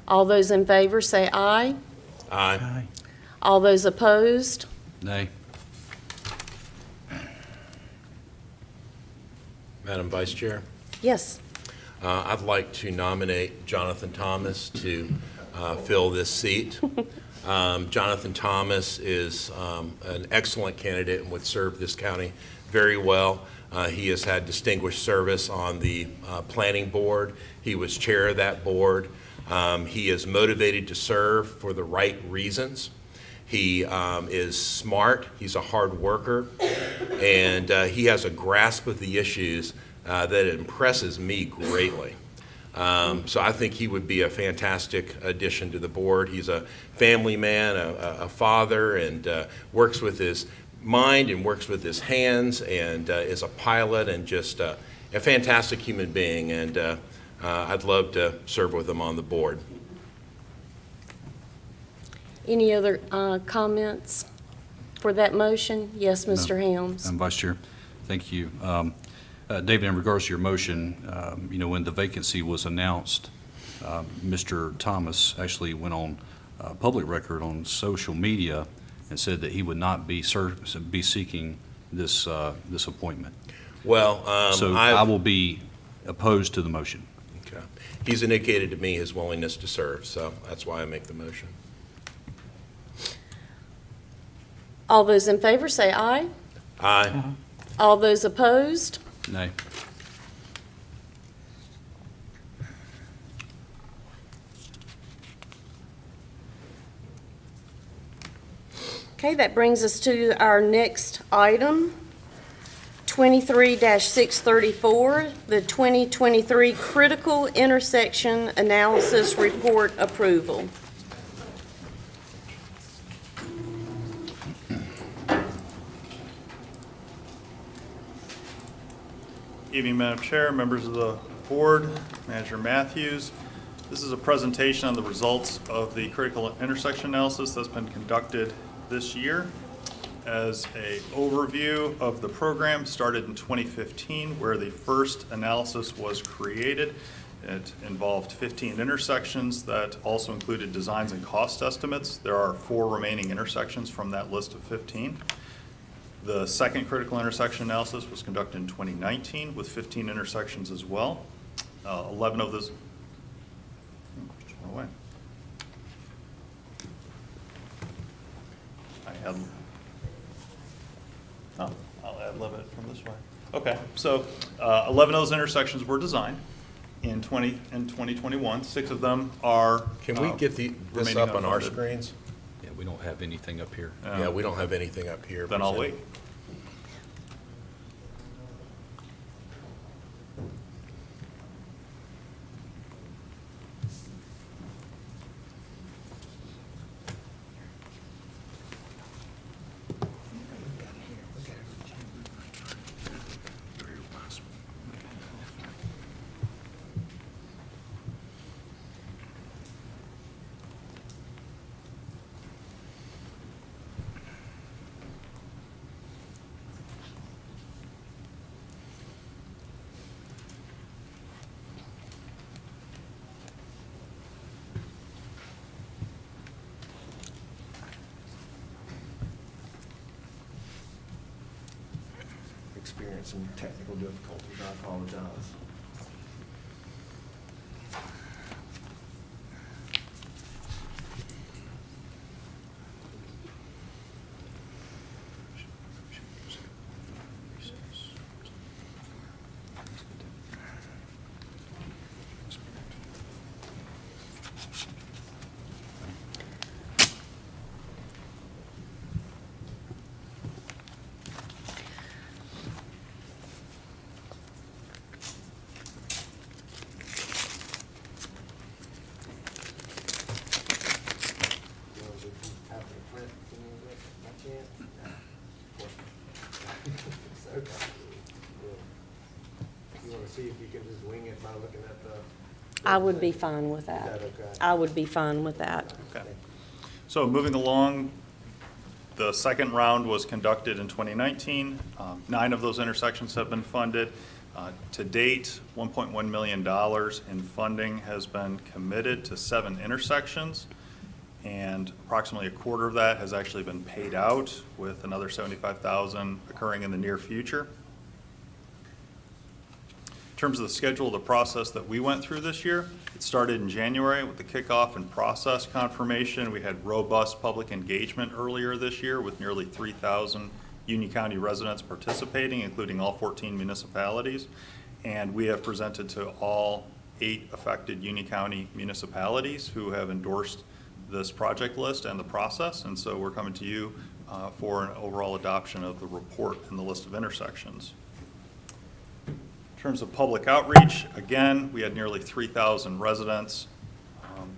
All those in favor say aye. Aye. All those opposed? Nay. Madam Vice Chair, Yes. I'd like to nominate Jonathan Thomas to fill this seat. Jonathan Thomas is an excellent candidate and would serve this county very well. He has had distinguished service on the planning board. He was chair of that board. He is motivated to serve for the right reasons. He is smart, he's a hard worker, and he has a grasp of the issues that impresses me greatly. So I think he would be a fantastic addition to the board. He's a family man, a father, and works with his mind and works with his hands, and is a pilot, and just a fantastic human being. And I'd love to serve with him on the board. Any other comments for that motion? Yes, Mr. Helms. Vice Chair, thank you. David, in regards to your motion, when the vacancy was announced, Mr. Thomas actually went on public record on social media and said that he would not be seeking this appointment. Well, So I will be opposed to the motion. Okay. He's indicated to me his willingness to serve, so that's why I make the motion. All those in favor say aye. Aye. All those opposed? Nay. Okay, that brings us to our next item, 23-634, the 2023 Critical Intersection Analysis Report Approval. Evening, Madam Chair, members of the board, Manager Matthews. This is a presentation on the results of the critical intersection analysis that's been conducted this year. As an overview of the program, started in 2015, where the first analysis was created. It involved 15 intersections that also included designs and cost estimates. There are 4 remaining intersections from that list of 15. The second critical intersection analysis was conducted in 2019 with 15 intersections as well. 11 of those. Away. I'll ad lib it from this way. Okay, so 11 of those intersections were designed in 2021. 6 of them are. Can we get this up on our screens? Yeah, we don't have anything up here. Yeah, we don't have anything up here. Then I'll wait. Some technical difficulties, I apologize. See if you can just wing it by looking at the. I would be fine with that. Is that okay? I would be fine with that. Okay. So moving along, the second round was conducted in 2019. 9 of those intersections have been funded. To date, $1.1 million in funding has been committed to 7 intersections, and approximately a quarter of that has actually been paid out, with another $75,000 occurring in the near future. In terms of the schedule of the process that we went through this year, it started in January with the kickoff and process confirmation. We had robust public engagement earlier this year with nearly 3,000 Union County residents participating, including all 14 municipalities. And we have presented to all 8 affected Union County municipalities who have endorsed this project list and the process. And so we're coming to you for an overall adoption of the report and the list of intersections. In terms of public outreach, again, we had nearly 3,000 residents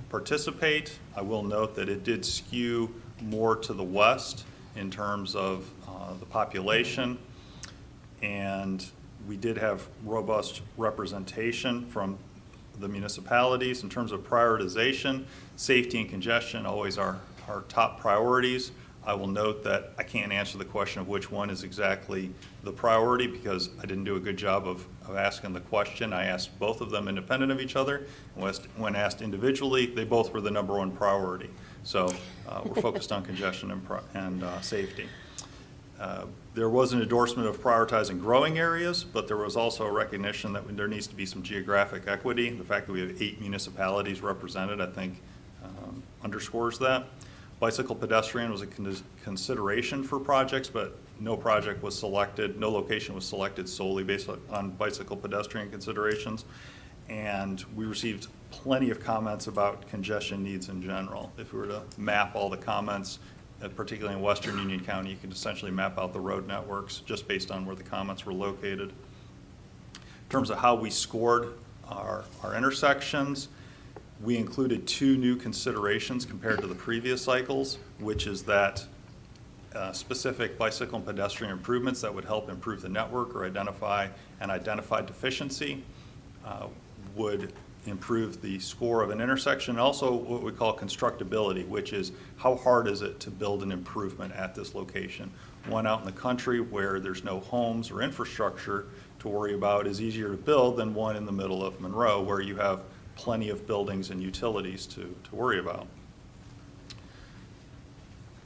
participate. I will note that it did skew more to the west in terms of the population, and we did have robust representation from the municipalities. In terms of prioritization, safety and congestion always are our top priorities. I will note that I can't answer the question of which one is exactly the priority because I didn't do a good job of asking the question. I asked both of them independent of each other. When asked individually, they both were the #1 priority. So we're focused on congestion and safety. There was an endorsement of prioritizing growing areas, but there was also a recognition that there needs to be some geographic equity. The fact that we have 8 municipalities represented, I think, underscores that. Bicycle pedestrian was a consideration for projects, but no project was selected, no location was selected solely based on bicycle pedestrian considerations. And we received plenty of comments about congestion needs in general. If we were to map all the comments, particularly in Western Union County, you could essentially map out the road networks just based on where the comments were located. In terms of how we scored our intersections, we included 2 new considerations compared to the previous cycles, which is that specific bicycle and pedestrian improvements that would help improve the network or identify an identified deficiency would improve the score of an intersection. Also what we call constructability, which is how hard is it to build an improvement at this location. One out in the country where there's no homes or infrastructure to worry about is easier to build than one in the middle of Monroe where you have plenty of buildings and utilities to worry about.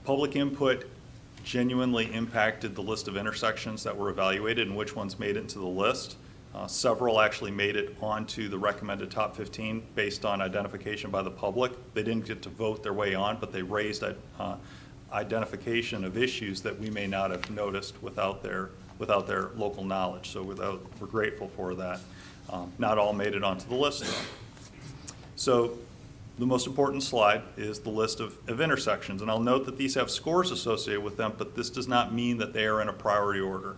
Public input genuinely impacted the list of intersections that were evaluated and which ones made it into the list. Several actually made it onto the recommended top 15 based on identification by the public. They didn't get to vote their way on, but they raised identification of issues that we may not have noticed without their local knowledge. So we're grateful for that. Not all made it onto the list though. So the most important slide is the list of intersections. And I'll note that these have scores associated with them, but this does not mean that they are in a priority order.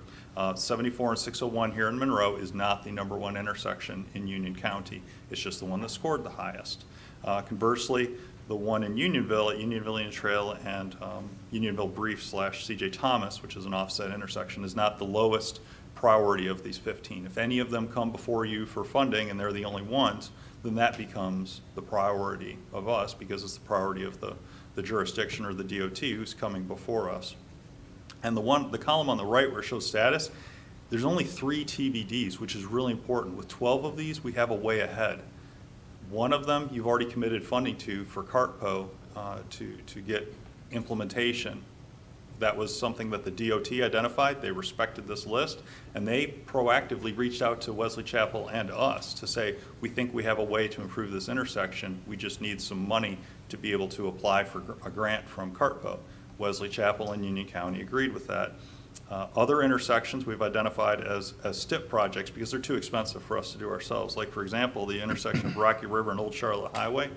74 and 601 here in Monroe is not the #1 intersection in Union County. It's just the one that scored the highest. Conversely, the one in Unionville at Unionville Indian Trail and Unionville Brief / C.J. Thomas, which is an offset intersection, is not the lowest priority of these 15. If any of them come before you for funding and they're the only ones, then that becomes the priority of us because it's the priority of the jurisdiction or the DOT who's coming before us. And the column on the right where it shows status, there's only 3 TBDs, which is really important. With 12 of these, we have a way ahead. One of them you've already committed funding to for CARTPO to get implementation. That was something that the DOT identified. They respected this list, and they proactively reached out to Wesley Chapel and us to say, we think we have a way to improve this intersection. We just need some money to be able to apply for a grant from CARTPO. Wesley Chapel and Union County agreed with that. Other intersections we've identified as STIP projects because they're too expensive for us to do ourselves. Like, for example, the intersection of Rocky River and Old Charlotte Highway.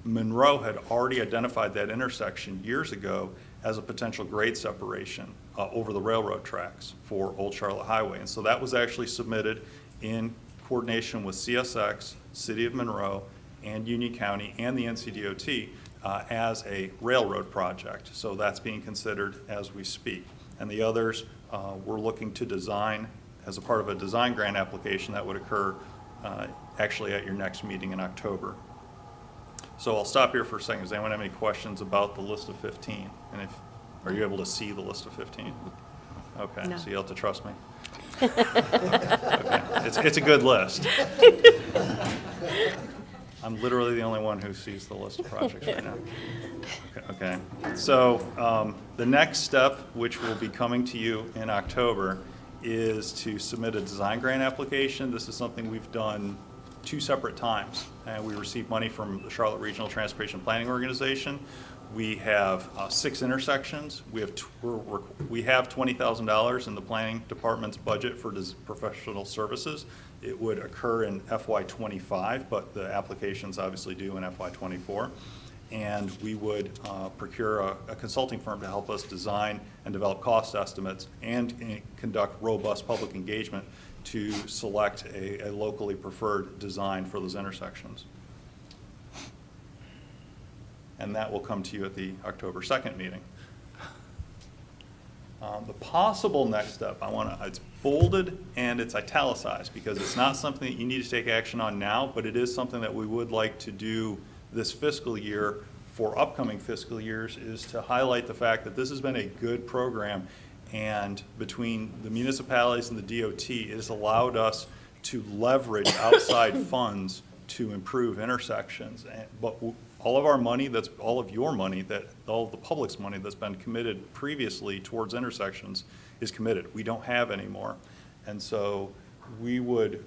Monroe had already identified that intersection years ago as a potential grade separation over the railroad tracks for Old Charlotte Highway. And so that was actually submitted in coordination with CSX, City of Monroe, and Union County, and the NCDOT as a railroad project. So that's being considered as we speak. And the others we're looking to design as a part of a design grant application that would occur actually at your next meeting in October. So I'll stop here for a second. Does anyone have any questions about the list of 15? And are you able to see the list of 15? Okay, No. so you'll have to trust me. Okay. It's a good list. I'm literally the only one who sees the list of projects right now. Okay. So the next step, which will be coming to you in October, is to submit a design grant application. This is something we've done 2 separate times, and we received money from the Charlotte Regional Transportation Planning Organization. We have 6 intersections. We have $20,000 in the planning department's budget for professional services. It would occur in FY25, but the applications obviously due in FY24. And we would procure a consulting firm to help us design and develop cost estimates and conduct robust public engagement to select a locally preferred design for those intersections. And that will come to you at the October 2nd meeting. The possible next step, it's bolded and it's italicized because it's not something that you need to take action on now, but it is something that we would like to do this fiscal year for upcoming fiscal years, is to highlight the fact that this has been a good program, and between the municipalities and the DOT, it has allowed us to leverage outside funds to improve intersections. But all of our money, all of the public's money that's been committed previously towards intersections is committed. We don't have any more. And so we would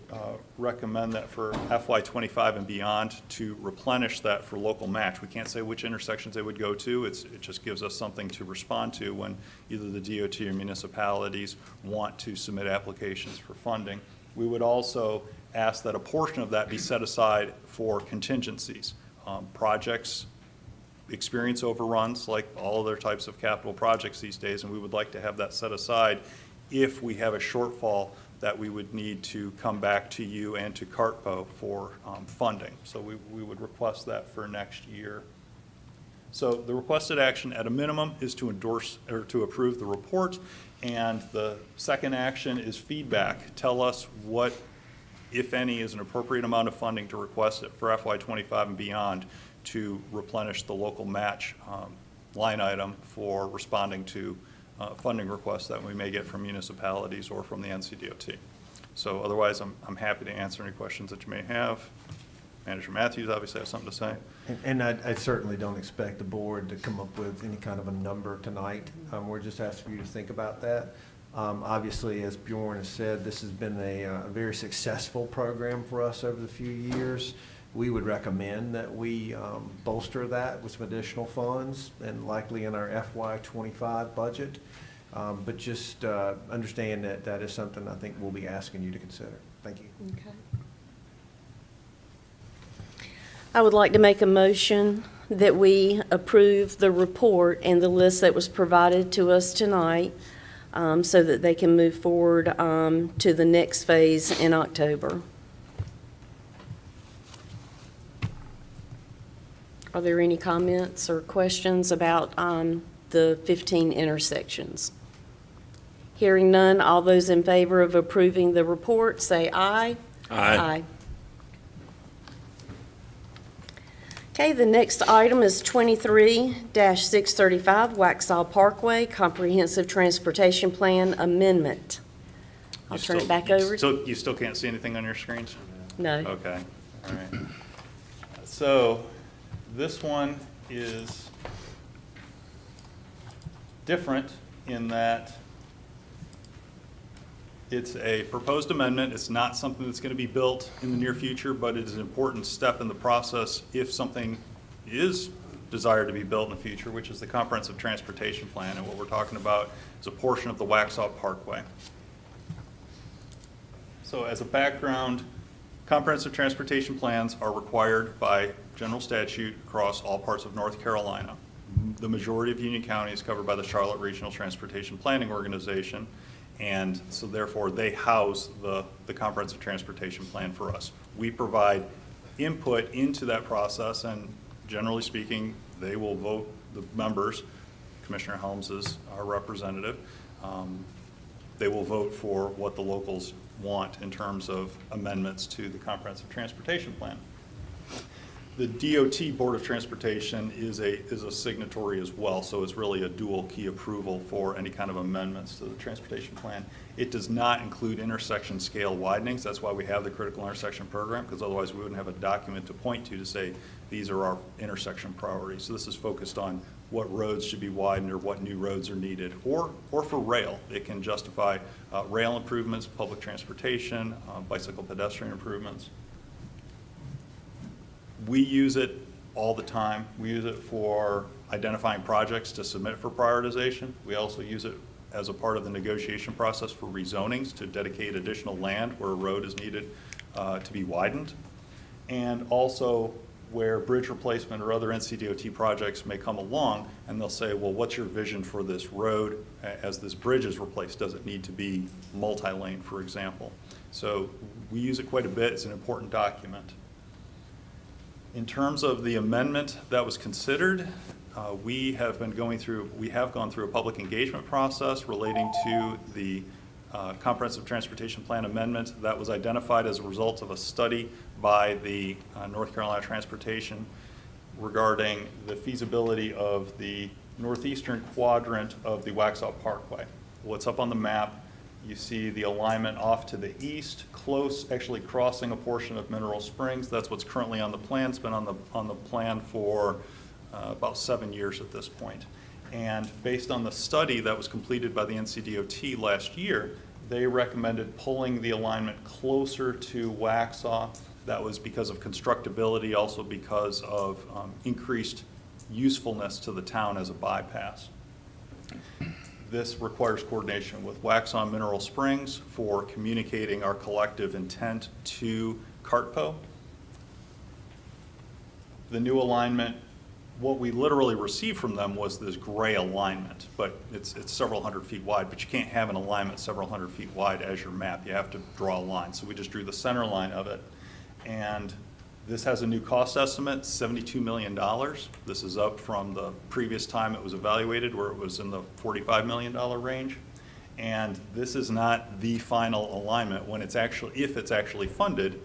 recommend that for FY25 and beyond to replenish that for local match. We can't say which intersections they would go to. It just gives us something to respond to when either the DOT or municipalities want to submit applications for funding. We would also ask that a portion of that be set aside for contingencies. Projects experience overruns like all other types of capital projects these days, and we would like to have that set aside if we have a shortfall that we would need to come back to you and to CARTPO for funding. So we would request that for next year. So the requested action at a minimum is to endorse or to approve the report, and the second action is feedback. Tell us what, if any, is an appropriate amount of funding to request it for FY25 and beyond to replenish the local match line item for responding to funding requests that we may get from municipalities or from the NCDOT. So otherwise, I'm happy to answer any questions that you may have. Manager Matthews obviously has something to say. And I certainly don't expect the board to come up with any kind of a number tonight. We're just asking you to think about that. Obviously, as Bjorn has said, this has been a very successful program for us over the few years. We would recommend that we bolster that with some additional funds and likely in our FY25 budget. But just understand that that is something I think we'll be asking you to consider. Thank you. Okay. I would like to make a motion that we approve the report and the list that was provided to us tonight, so that they can move forward to the next phase in October. Are there any comments or questions about the 15 intersections? Hearing none, all those in favor of approving the report, say aye. Aye. Okay, the next item is 23-635 Waxhaw Parkway Comprehensive Transportation Plan Amendment. I'll turn it back over. You still can't see anything on your screens? No. Okay, all right. So this one is different in that it's a proposed amendment. It's not something that's going to be built in the near future, but it is an important step in the process if something is desired to be built in the future, which is the Comprehensive Transportation Plan. And what we're talking about is a portion of the Waxhaw Parkway. So as a background, comprehensive transportation plans are required by general statute across all parts of North Carolina. The majority of Union County is covered by the Charlotte Regional Transportation Planning Organization, and so therefore they house the comprehensive transportation plan for us. We provide input into that process, and generally speaking, they will vote, the members, Commissioner Helms is our representative, they will vote for what the locals want in terms of amendments to the comprehensive transportation plan. The DOT Board of Transportation is a signatory as well, so it's really a dual key approval for any kind of amendments to the transportation plan. It does not include intersection scale widenings. That's why we have the critical intersection program, because otherwise we wouldn't have a document to point to say these are our intersection priorities. So this is focused on what roads should be widened or what new roads are needed, or for rail. It can justify rail improvements, public transportation, bicycle pedestrian improvements. We use it all the time. We use it for identifying projects to submit for prioritization. We also use it as a part of the negotiation process for rezonings to dedicate additional land where a road is needed to be widened. And also where bridge replacement or other NCDOT projects may come along and they'll say, well, what's your vision for this road as this bridge is replaced? Does it need to be multi-lane, for example? So we use it quite a bit. It's an important document. In terms of the amendment that was considered, we have gone through a public engagement process relating to the Comprehensive Transportation Plan amendment that was identified as a result of a study by the North Carolina Transportation regarding the feasibility of the northeastern quadrant of the Waxhaw Parkway. What's up on the map, you see the alignment off to the east, close, actually crossing a portion of Mineral Springs. That's what's currently on the plan. It's been on the plan for about 7 years at this point. And based on the study that was completed by the NCDOT last year, they recommended pulling the alignment closer to Waxhaw. That was because of constructability, also because of increased usefulness to the town as a bypass. This requires coordination with Waxhaw and Mineral Springs for communicating our collective intent to CARTPO. The new alignment, what we literally received from them was this gray alignment, but it's several hundred feet wide, but you can't have an alignment several hundred feet wide as your map. You have to draw a line. So we just drew the center line of it. And this has a new cost estimate, $72 million. This is up from the previous time it was evaluated where it was in the $45 million range. And this is not the final alignment. When it's actually, if it's actually funded,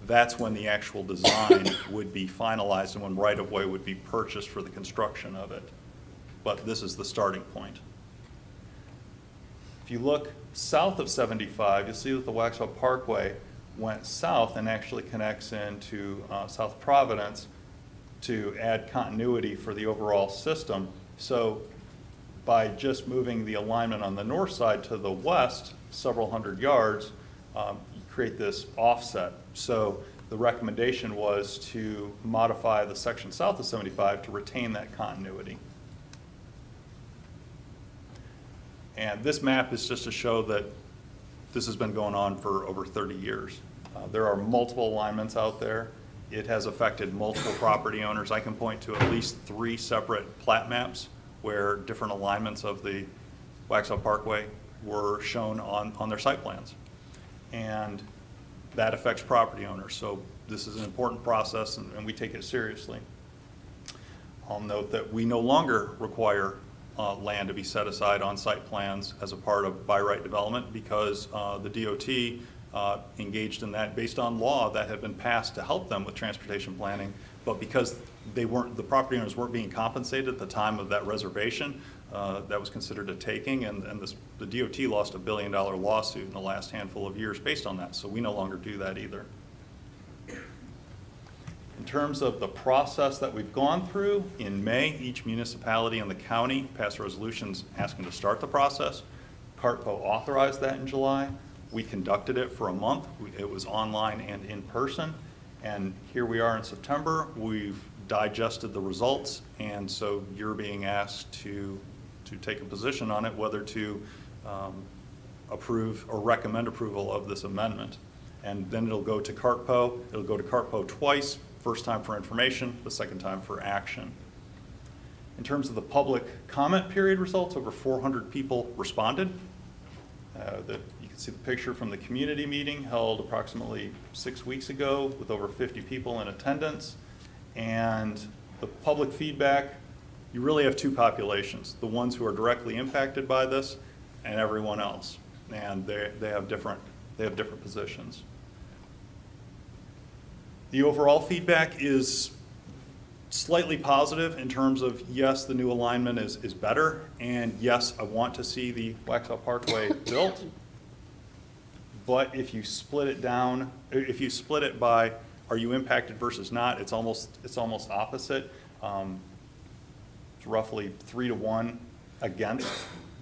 that's when the actual design would be finalized and when right-of-way would be purchased for the construction of it. But this is the starting point. If you look south of 75, you'll see that the Waxhaw Parkway went south and actually connects into South Providence to add continuity for the overall system. So by just moving the alignment on the north side to the west several hundred yards, you create this offset. So the recommendation was to modify the section south of 75 to retain that continuity. And this map is just to show that this has been going on for over 30 years. There are multiple alignments out there. It has affected multiple property owners. I can point to at least 3 separate plat maps where different alignments of the Waxhaw Parkway were shown on their site plans. And that affects property owners. So this is an important process and we take it seriously. I'll note that we no longer require land to be set aside on site plans as a part of by right development because the DOT engaged in that based on law that had been passed to help them with transportation planning, but because the property owners weren't being compensated at the time of that reservation, that was considered a taking, and the DOT lost a $1 billion lawsuit in the last handful of years based on that, so we no longer do that either. In terms of the process that we've gone through, in May, each municipality in the county passed resolutions asking to start the process. CARTPO authorized that in July. We conducted it for a month. It was online and in person. And here we are in September. We've digested the results, and so you're being asked to take a position on it, whether to approve or recommend approval of this amendment. And then it'll go to CARTPO. It'll go to CARTPO twice. First time for information, the second time for action. In terms of the public comment period results, over 400 people responded. You can see the picture from the community meeting held approximately 6 weeks ago with over 50 people in attendance. And the public feedback, you really have 2 populations, the ones who are directly impacted by this and everyone else. And they have different positions. The overall feedback is slightly positive in terms of, yes, the new alignment is better, and yes, I want to see the Waxhaw Parkway built. But if you split it down, if you split it by are you impacted versus not, it's almost opposite. It's roughly 3-to-1 against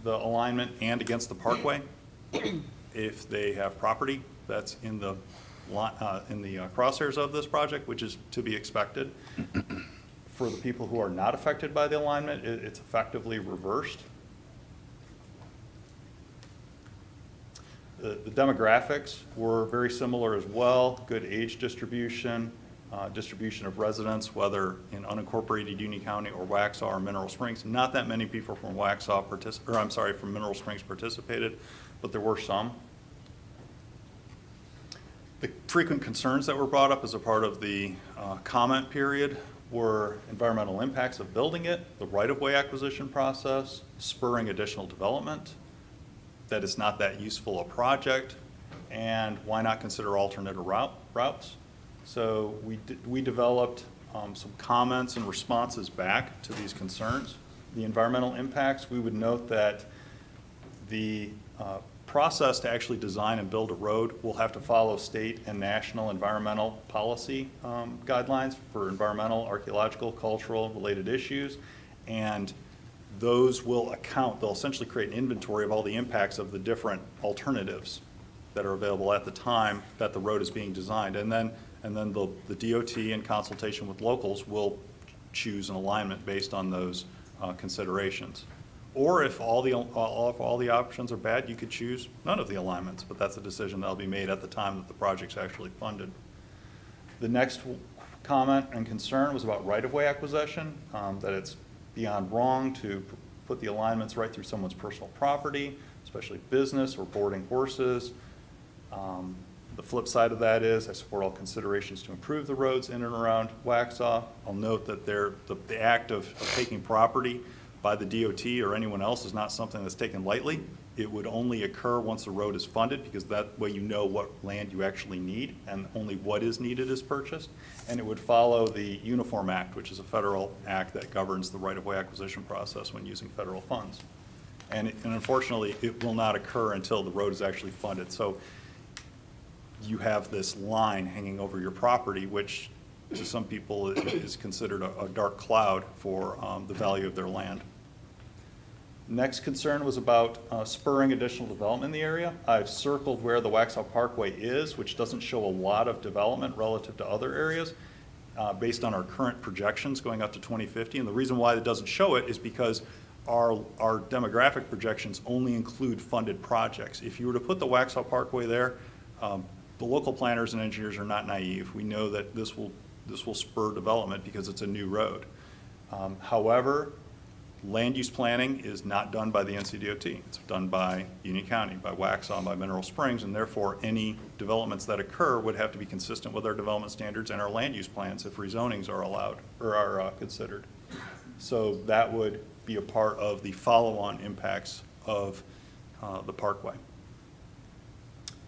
the alignment and against the parkway. If they have property that's in the crosshairs of this project, which is to be expected. For the people who are not affected by the alignment, it's effectively reversed. The demographics were very similar as well. Good age distribution, distribution of residents, whether in unincorporated Union County or Waxhaw or Mineral Springs. Not that many people from from Mineral Springs participated, but there were some. The frequent concerns that were brought up as a part of the comment period were environmental impacts of building it, the right-of-way acquisition process, spurring additional development, that it's not that useful a project, and why not consider alternate routes. So we developed some comments and responses back to these concerns. The environmental impacts, we would note that the process to actually design and build a road will have to follow state and national environmental policy guidelines for environmental, archaeological, cultural related issues, and those will they'll essentially create an inventory of all the impacts of the different alternatives that are available at the time that the road is being designed. And then the DOT, in consultation with locals, will choose an alignment based on those considerations. Or if all the options are bad, you could choose none of the alignments, but that's a decision that'll be made at the time that the project's actually funded. The next comment and concern was about right-of-way acquisition, that it's beyond wrong to put the alignments right through someone's personal property, especially business or boarding horses. The flip side of that is I support all considerations to improve the roads in and around Waxhaw. I'll note that the act of taking property by the DOT or anyone else is not something that's taken lightly. It would only occur once the road is funded, because that way you know what land you actually need and only what is needed is purchased. And it would follow the Uniform Act, which is a federal act that governs the right-of-way acquisition process when using federal funds. And unfortunately, it will not occur until the road is actually funded. So you have this line hanging over your property, which to some people is considered a dark cloud for the value of their land. Next concern was about spurring additional development in the area. I've circled where the Waxhaw Parkway is, which doesn't show a lot of development relative to other areas based on our current projections going up to 2050. And the reason why it doesn't show it is because our demographic projections only include funded projects. If you were to put the Waxhaw Parkway there, the local planners and engineers are not naive. We know that this will spur development because it's a new road. However, land use planning is not done by the NCDOT. It's done by Union County, by Waxhaw, by Mineral Springs, and therefore any developments that occur would have to be consistent with our development standards and our land use plans if rezonings are allowed or are considered. So that would be a part of the follow-on impacts of the parkway.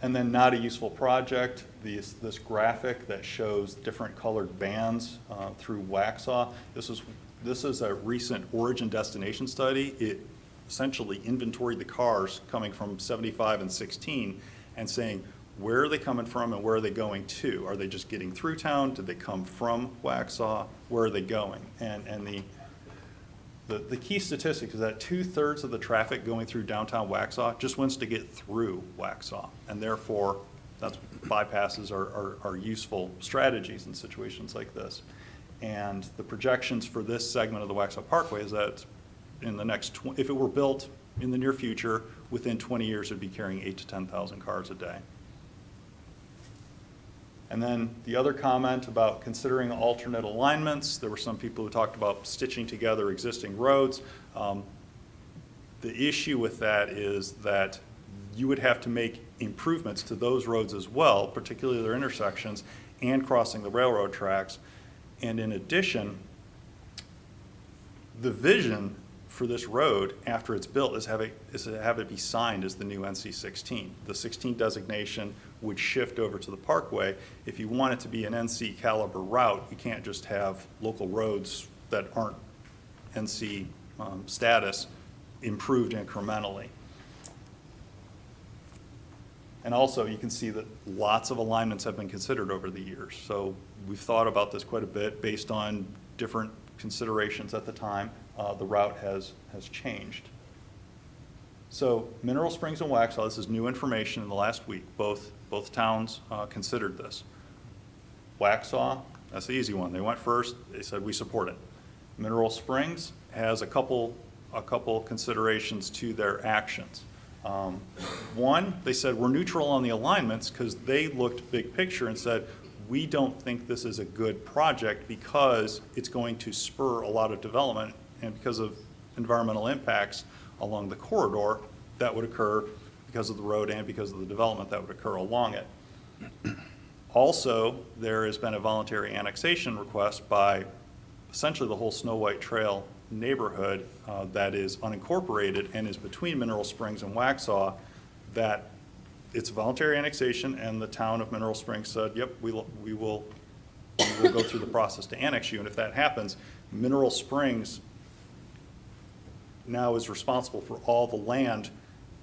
And then not a useful project, this graphic that shows different colored bands through Waxhaw. This is a recent origin destination study. It essentially inventoried the cars coming from 75 and 16 and saying, where are they coming from and where are they going to? Are they just getting through town? Did they come from Waxhaw? Where are they going? And the key statistic is that 2/3 of the traffic going through downtown Waxhaw just wants to get through Waxhaw, and therefore bypasses are useful strategies in situations like this. And the projections for this segment of the Waxhaw Parkway is that in the next, if it were built in the near future, within 20 years, it would be carrying 8,000 to 10,000 cars a day. And then the other comment about considering alternate alignments, there were some people who talked about stitching together existing roads. The issue with that is that you would have to make improvements to those roads as well, particularly their intersections and crossing the railroad tracks. And in addition, the vision for this road after it's built is to have it be signed as the new NC-16. The 16 designation would shift over to the Parkway. If you want it to be an NC caliber route, you can't just have local roads that aren't NC status improved incrementally. And also, you can see that lots of alignments have been considered over the years. So we've thought about this quite a bit based on different considerations at the time. The route has changed. So Mineral Springs and Waxhaw, this is new information in the last week. Both towns considered this. Waxhaw, that's the easy one. They went first. They said, we support it. Mineral Springs has a couple considerations to their actions. One, they said we're neutral on the alignments because they looked big picture and said, we don't think this is a good project because it's going to spur a lot of development and because of environmental impacts along the corridor that would occur because of the road and because of the development that would occur along it. Also, there has been a voluntary annexation request by essentially the whole Snow White Trail neighborhood that is unincorporated and is between Mineral Springs and Waxhaw, that it's voluntary annexation, and the town of Mineral Springs said, yep, we will go through the process to annex you. And if that happens, Mineral Springs now is responsible for all the land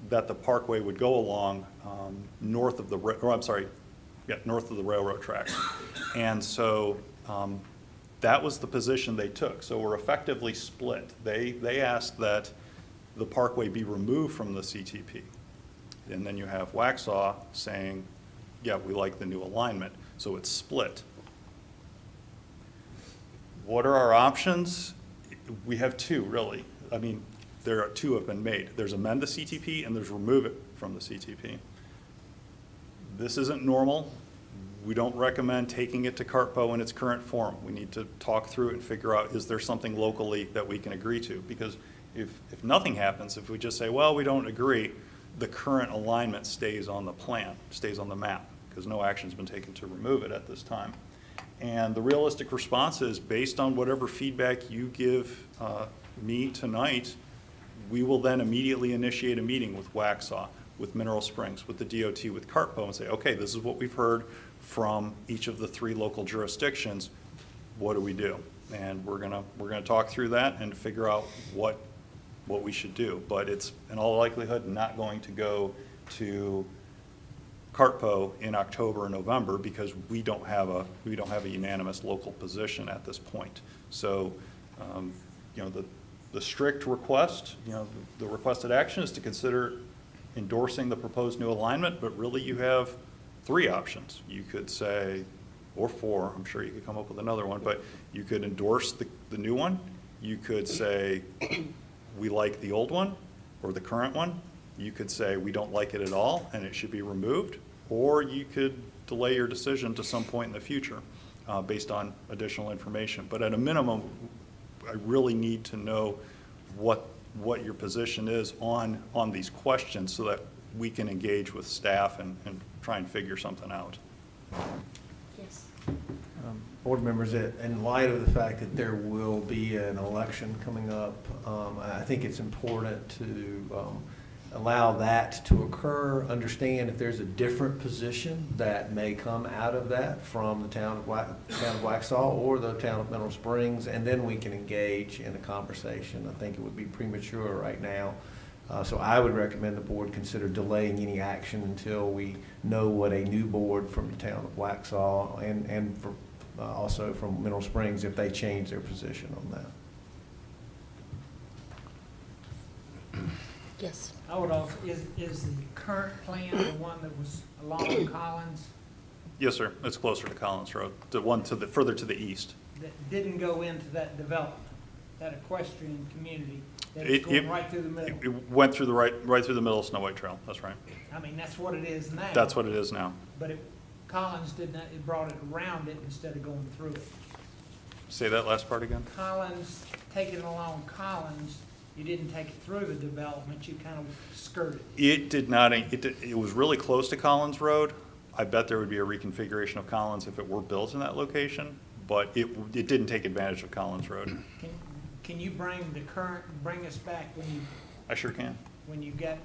that the parkway would go along north of the railroad tracks. And so that was the position they took. So we're effectively split. They asked that the parkway be removed from the CTP. And then you have Waxhaw saying, yeah, we like the new alignment. So it's split. What are our options? We have two, really. I mean, there are two have been made. There's amend the CTP and there's remove it from the CTP. This isn't normal. We don't recommend taking it to CARTPO in its current form. We need to talk through it and figure out, is there something locally that we can agree to? Because if nothing happens, if we just say, well, we don't agree, the current alignment stays on the plan, stays on the map, because no action's been taken to remove it at this time. And the realistic response is, based on whatever feedback you give me tonight, we will then immediately initiate a meeting with Waxhaw, with Mineral Springs, with the DOT, with CARTPO, and say, okay, this is what we've heard from each of the 3 local jurisdictions. What do we do? And we're gonna talk through that and figure out what we should do. But it's in all likelihood not going to go to CARTPO in October or November because we don't have a unanimous local position at this point. So, you know, the strict request, you know, the requested action is to consider endorsing the proposed new alignment, but really you have 3 options. You could say, or 4, I'm sure you could come up with another one, but you could endorse the new one. You could say, we like the old one or the current one. You could say, we don't like it at all and it should be removed. Or you could delay your decision to some point in the future based on additional information. But at a minimum, I really need to know what your position is on these questions so that we can engage with staff and try and figure something out. Yes. Board members, in light of the fact that there will be an election coming up, I think it's important to allow that to occur, understand if there's a different position that may come out of that from the town of Waxhaw or the town of Mineral Springs, and then we can engage in a conversation. I think it would be premature right now. So I would recommend the board consider delaying any action until we know what a new board from the town of Waxhaw and for, also from Mineral Springs, if they change their position on that. Yes. I would also, is the current plan the one that was along Collins Yes, sir. It's closer to Collins Road, the one further to the east. that didn't go into that development, that equestrian community that is going right through the middle? It went through right through the middle of Snow White Trail. That's right. I mean, that's what it is now. That's what it is now. But Collins did not, it brought it around it instead of going through it. Say that last part again. Collins, taking along Collins, you didn't take it through the development, you kind of skirted. It did not. It was really close to Collins Road. I bet there would be a reconfiguration of Collins if it were built in that location, but it didn't take advantage of Collins Road. Can you bring us back when you? I sure can. When you get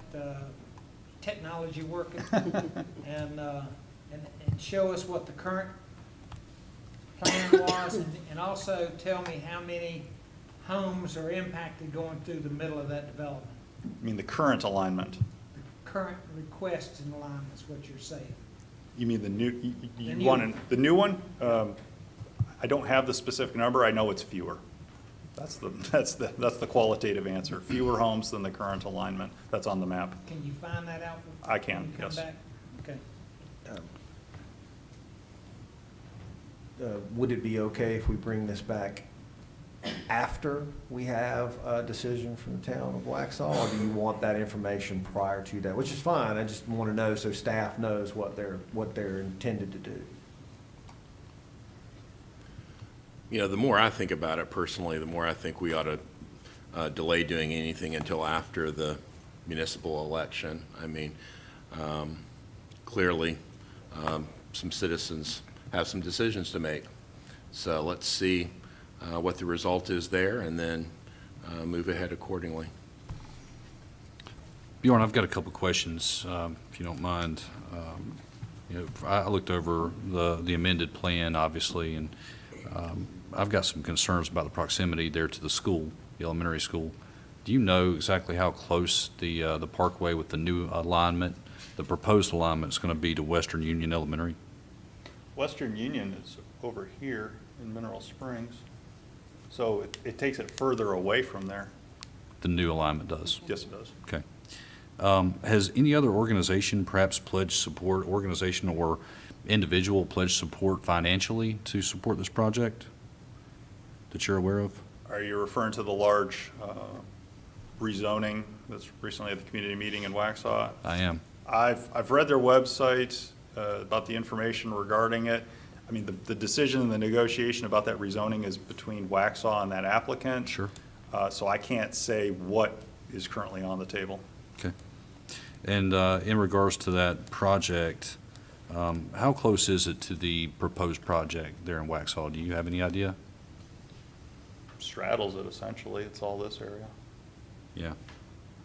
technology working and show us what the current plan was, and also tell me how many homes are impacted going through the middle of that development. I mean the current alignment. Current requests and alignments, what you're saying. You mean the new? The new one? I don't have the specific number. I know it's fewer. That's the qualitative answer. Fewer homes than the current alignment that's on the map. Can you find that out? I can. Yes. Back? Okay. Would it be okay if we bring this back after we have a decision from the town of Waxhaw? Or do you want that information prior to that? Which is fine, I just want to know so staff knows what they're intended to do. You know, the more I think about it personally, the more I think we ought to delay doing anything until after the municipal election. I mean, clearly, some citizens have some decisions to make. So let's see what the result is there and then move ahead accordingly. Bjorn, I've got a couple questions, if you don't mind. You know, I looked over the amended plan, obviously, and I've got some concerns about the proximity there to the school, the elementary school. Do you know exactly how close the parkway with the new alignment, the proposed alignment, is going to be to Western Union Elementary? Western Union is over here in Mineral Springs, so it takes it further away from there. The new alignment does? Yes, it does. Okay. Has any other organization perhaps pledged support, organization or individual pledged support financially to support this project that you're aware of? Are you referring to the large rezoning that's recently at the community meeting in Waxhaw? I am. I've read their website about the information regarding it. I mean, the decision and the negotiation about that rezoning is between Waxhaw and that applicant. Sure. So I can't say what is currently on the table. Okay. And in regards to that project, how close is it to the proposed project there in Waxhaw? Do you have any idea? Straddles it essentially. It's all this area. Yeah.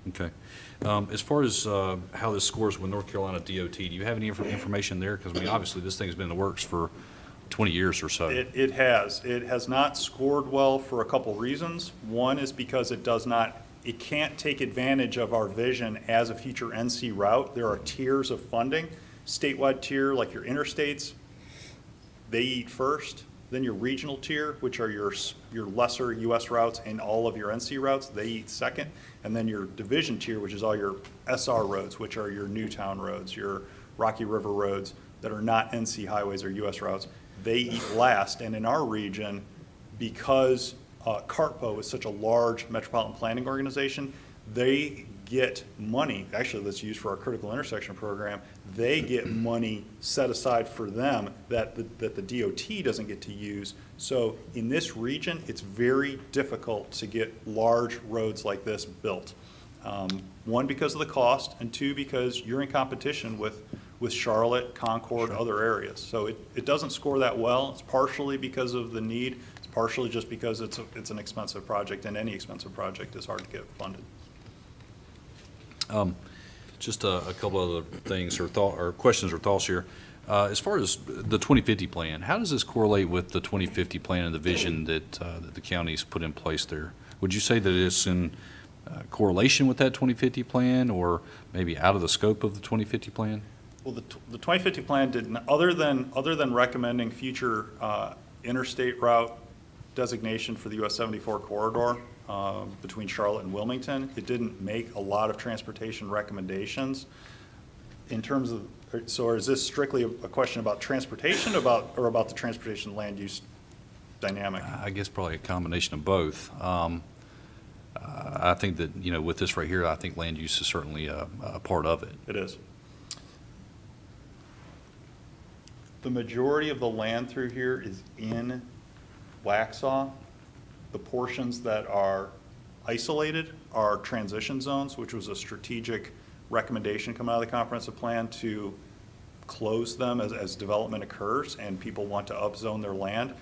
Okay. As far as how this scores with North Carolina DOT, do you have any information there? Because, I mean, obviously, this thing's been in the works for 20 years or so. It has. It has not scored well for a couple reasons. One is because it can't take advantage of our vision as a future NC route. There are tiers of funding. Statewide tier, like your interstates, they eat first. Then your regional tier, which are your lesser US routes and all of your NC routes, they eat second. And then your division tier, which is all your SR roads, which are your Newtown roads, your Rocky River roads that are not NC highways or US routes, they eat last. And in our region, because CARTPO is such a large metropolitan planning organization, they get money, actually that's used for our critical intersection program, they get money set aside for them that the DOT doesn't get to use. So in this region, it's very difficult to get large roads like this built. One, because of the cost, and two, because you're in competition with Charlotte, Concord, other areas. So it doesn't score that well. It's partially because of the need. It's partially just because it's an expensive project, and any expensive project is hard to get funded. Just a couple other things or questions or thoughts here. As far as the 2050 plan, how does this correlate with the 2050 plan and the vision that the county's put in place there? Would you say that it's in correlation with that 2050 plan, or maybe out of the scope of the 2050 plan? Well, the 2050 plan didn't, other than recommending future interstate route designation for the US 74 corridor between Charlotte and Wilmington, it didn't make a lot of transportation recommendations in terms of, so is this strictly a question about transportation or about the transportation land use dynamic? I guess probably a combination of both. I think that, you know, with this right here, I think land use is certainly a part of it. It is. The majority of the land through here is in Waxhaw. The portions that are isolated are transition zones, which was a strategic recommendation coming out of the comprehensive plan to close them as development occurs and people want to upzone their land.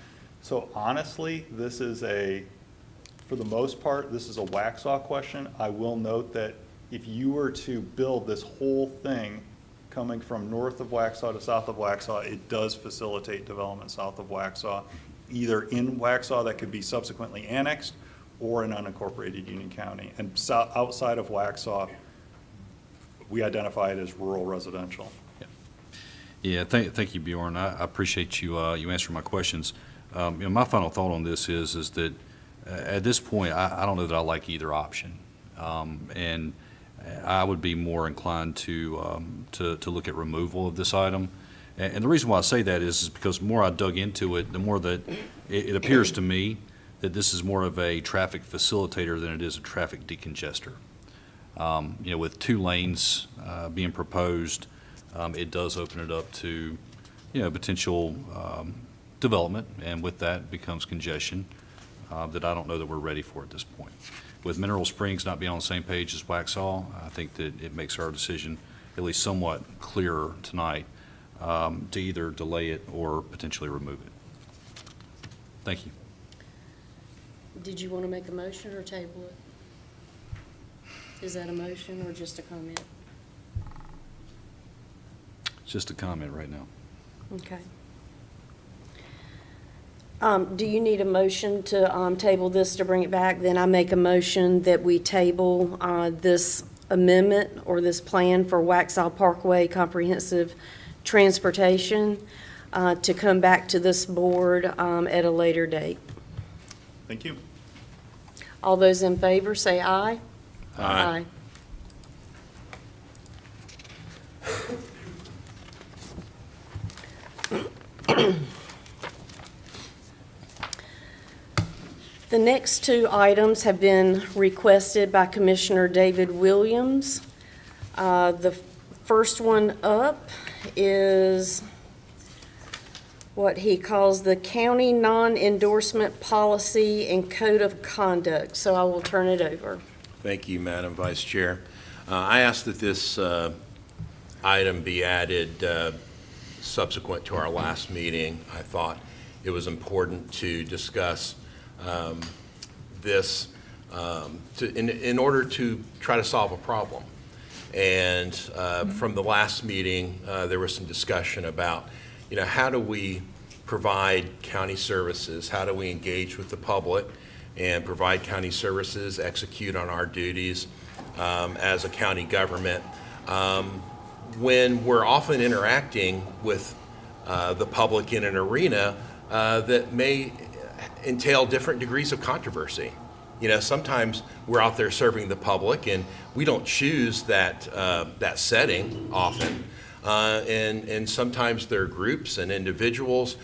So honestly, this is for the most part, this is a Waxhaw question. I will note that if you were to build this whole thing coming from north of Waxhaw to south of Waxhaw, it does facilitate development south of Waxhaw, either in Waxhaw that could be subsequently annexed or in unincorporated Union County. And outside of Waxhaw, we identify it as rural residential. Yeah, thank you, Bjorn. I appreciate you answering my questions. You know, my final thought on this is that at this point, I don't know that I like either option, and I would be more inclined to look at removal of this item. And the reason why I say that is because the more I dug into it, the more that it appears to me that this is more of a traffic facilitator than it is a traffic decongester. With 2 lanes being proposed, it does open it up to, potential development, and with that becomes congestion that I don't know that we're ready for at this point. With Mineral Springs not being on the same page as Waxhaw, I think that it makes our decision at least somewhat clearer tonight to either delay it or potentially remove it. Thank you. Did you want to make a motion or table it? Is that a motion or just a comment? It's just a comment right now. Okay. Do you need a motion to table this to bring it back? Then I make a motion that we table this amendment or this plan for Waxhaw Parkway Comprehensive Transportation to come back to this board at a later date. Thank you. All those in favor, say aye. Aye. The next 2 items have been requested by Commissioner David Williams. The first one up is what he calls the County Non-Endorsement Policy and Code of Conduct. So I will turn it over. Thank you, Madam Vice Chair. I asked that this item be added subsequent to our last meeting. I thought it was important to discuss this in order to try to solve a problem. And from the last meeting, there was some discussion about, how do we provide county services? How do we engage with the public and provide county services, execute on our duties as a county government when we're often interacting with the public in an arena that may entail different degrees of controversy. Sometimes we're out there serving the public and we don't choose that setting often. And sometimes there are groups and individuals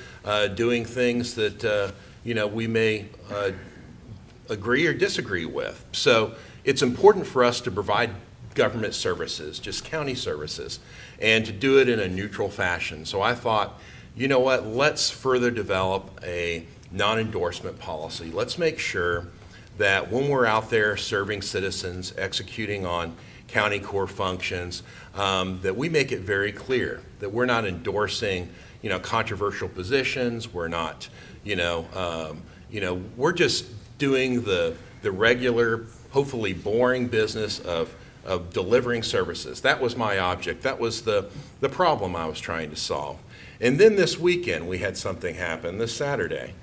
doing things that, we may agree or disagree with. So it's important for us to provide government services, just county services, and to do it in a neutral fashion. So I thought, let's further develop a non-endorsement policy. Let's make sure that when we're out there serving citizens, executing on county core functions, that we make it very clear that we're not endorsing, controversial positions. We're not, we're just doing the regular, hopefully boring business of delivering services. That was my object. That was the problem I was trying to solve. And then this weekend, we had something happen this Saturday.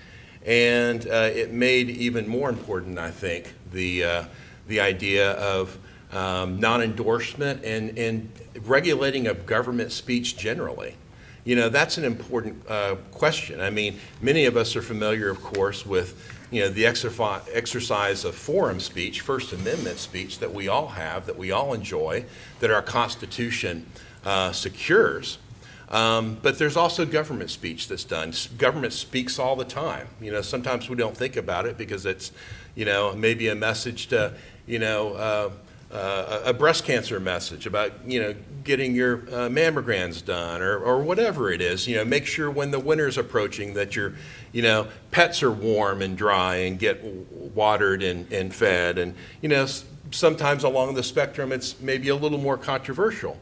And it made even more important, I think, the idea of non-endorsement and regulating of government speech generally. That's an important question. I mean, many of us are familiar, of course, with the exercise of forum speech, First Amendment speech that we all have, that we all enjoy, that our Constitution secures. But there's also government speech that's done. Government speaks all the time. Sometimes we don't think about it because it's, maybe a message to, a breast cancer message about, getting your mammograms done or whatever it is. Make sure when the winter's approaching that your, pets are warm and dry and get watered and fed. And, sometimes along the spectrum, it's maybe a little more controversial.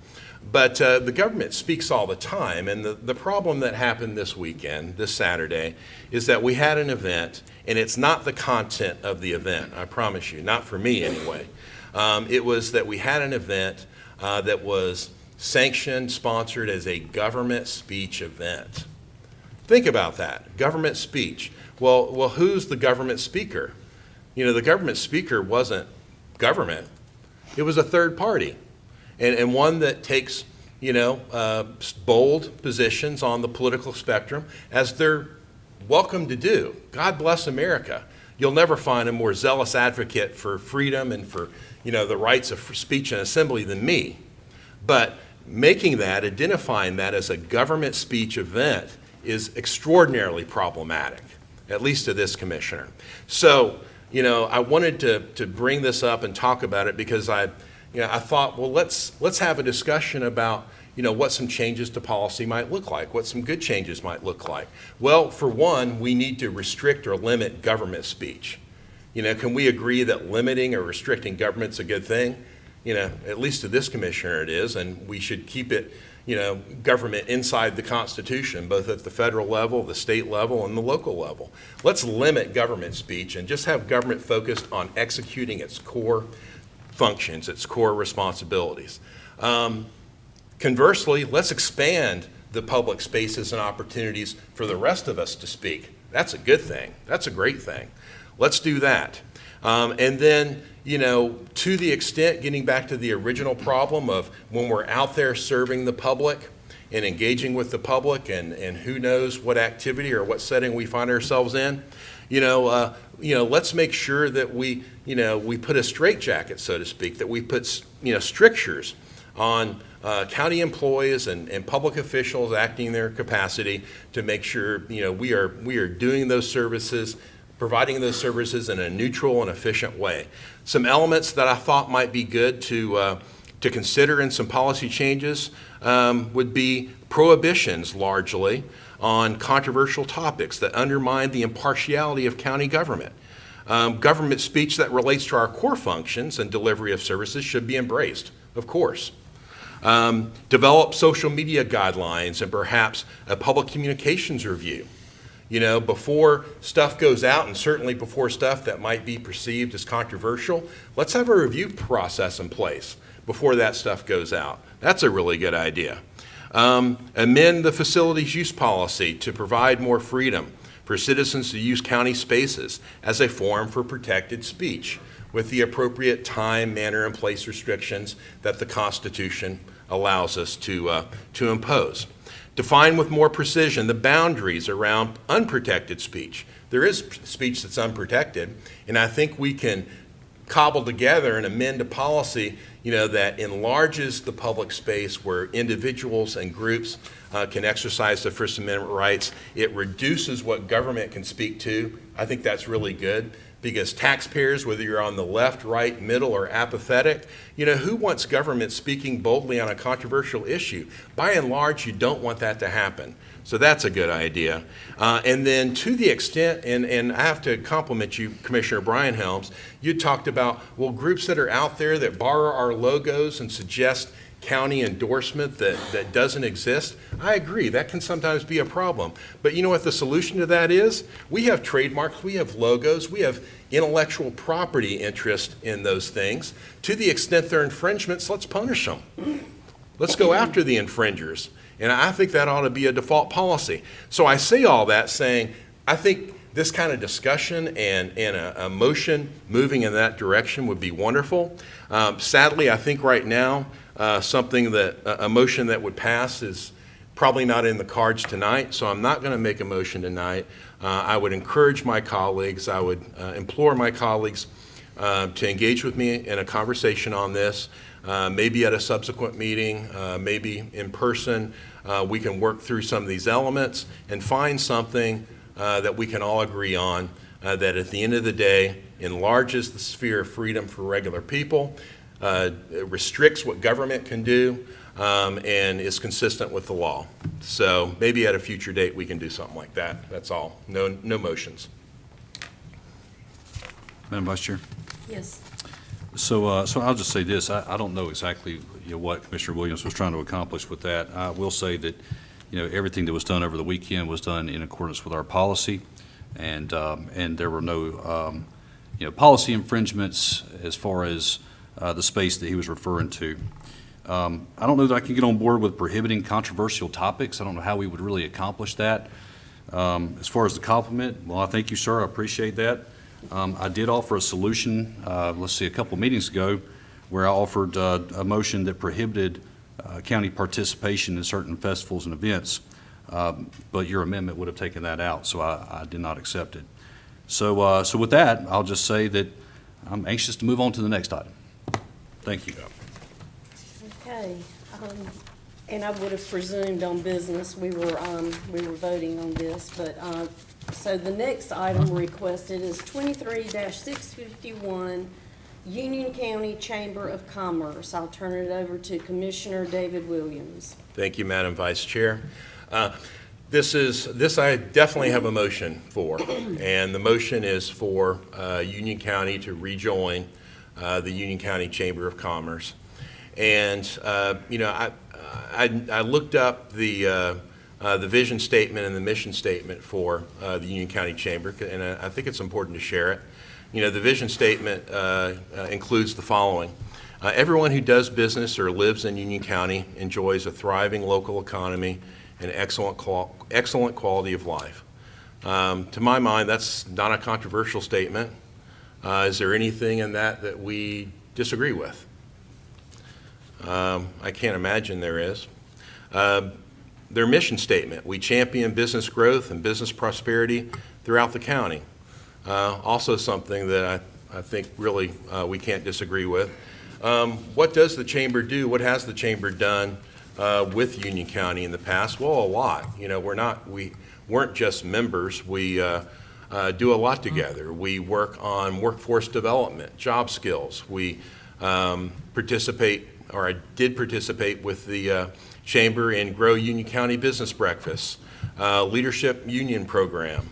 But the government speaks all the time, and the problem that happened this weekend, this Saturday, is that we had an event, and it's not the content of the event, I promise you, not for me anyway. It was that we had an event that was sanctioned, sponsored as a government speech event. Think about that, government speech. Well, who's the government speaker? The government speaker wasn't government. It was a third party. And one that takes, bold positions on the political spectrum, as they're welcome to do. God bless America. You'll never find a more zealous advocate for freedom and for, the rights of speech and assembly than me. But making that, identifying that as a government speech event is extraordinarily problematic. at least to this commissioner. So, you know, I wanted to bring this up and talk about it because I thought, well, let's have a discussion about, you know, what some changes to policy might look like, what some good changes might look like. Well, for one, we need to restrict or limit government speech. You know, can we agree that limiting or restricting government's a good thing? You know, at least to this commissioner it is, and we should keep it, you know, government inside the Constitution, both at the federal level, the state level, and the local level. Let's limit government speech and just have government focused on executing its core functions, its core responsibilities. Conversely, let's expand the public spaces and opportunities for the rest of us to speak. That's a good thing. That's a great thing. Let's do that. And then, you know, to the extent, getting back to the original problem of when we're out there serving the public and engaging with the public and who knows what activity or what setting we find ourselves in, let's make sure that we put a straitjacket, so to speak, that we put, strictures on county employees and public officials acting in their capacity to make sure, we are doing those services, providing those services in a neutral and efficient way. Some elements that I thought might be good to consider in some policy changes would be prohibitions, largely, on controversial topics that undermine the impartiality of county government. Government speech that relates to our core functions and delivery of services should be embraced, of course. Develop social media guidelines and perhaps a public communications review. Before stuff goes out, and certainly before stuff that might be perceived as controversial, let's have a review process in place before that stuff goes out. That's a really good idea. Amend the facilities use policy to provide more freedom for citizens to use county spaces as a forum for protected speech with the appropriate time, manner, and place restrictions that the Constitution allows us to impose. Define with more precision the boundaries around unprotected speech. There is speech that's unprotected, and I think we can cobble together and amend a policy, that enlarges the public space where individuals and groups can exercise their First Amendment rights. It reduces what government can speak to. I think that's really good. Because taxpayers, whether you're on the left, right, middle, or apathetic, who wants government speaking boldly on a controversial issue? By and large, you don't want that to happen. So that's a good idea. And then to the extent, and I have to compliment you, Commissioner Brian Helms, you talked about, groups that are out there that borrow our logos and suggest county endorsement that doesn't exist. I agree, that can sometimes be a problem. But you know what the solution to that is? We have trademarks, we have logos, we have intellectual property interest in those things. To the extent they're infringements, let's punish them. Let's go after the infringers. And I think that ought to be a default policy. So I say all that saying, I think this kind of discussion and a motion moving in that direction would be wonderful. Sadly, I think right now, a motion that would pass is probably not in the cards tonight, so I'm not going to make a motion tonight. I would encourage my colleagues, I would implore my colleagues to engage with me in a conversation on this, maybe at a subsequent meeting, maybe in person. We can work through some of these elements and find something that we can all agree on that at the end of the day enlarges the sphere of freedom for regular people, restricts what government can do, and is consistent with the law. So maybe at a future date we can do something like that. That's all. No motions. Madam Vice Chair. Yes. So I'll just say this. I don't know exactly what Commissioner Williams was trying to accomplish with that. I will say that everything that was done over the weekend was done in accordance with our policy, and there were no policy infringements as far as the space that he was referring to. I don't know that I can get on board with prohibiting controversial topics. I don't know how we would really accomplish that. As far as the compliment, well, I thank you, sir. I appreciate that. I did offer a solution, a couple meetings ago, where I offered a motion that prohibited county participation in certain festivals and events, but your amendment would have taken that out, so I did not accept it. So with that, I'll just say that I'm anxious to move on to the next item. Thank you. Okay, and I would have presumed on business, we were voting on this, but So the next item requested is 23-651, Union County Chamber of Commerce. I'll turn it over to Commissioner David Williams. Thank you, Madam Vice Chair. This I definitely have a motion for, and the motion is for Union County to rejoin the Union County Chamber of Commerce. And, I looked up the vision statement and the mission statement for the Union County Chamber, and I think it's important to share it. The vision statement includes the following. Everyone who does business or lives in Union County enjoys a thriving local economy and excellent quality of life. To my mind, that's not a controversial statement. Is there anything in that we disagree with? I can't imagine there is. Their mission statement, we champion business growth and business prosperity throughout the county. Also something that I think really we can't disagree with. What does the Chamber do? What has the Chamber done with Union County in the past? Well, a lot. We weren't just members. We do a lot together. We work on workforce development, job skills. We participate, or I did participate with the Chamber in Grow Union County Business Breakfasts, Leadership Union Program,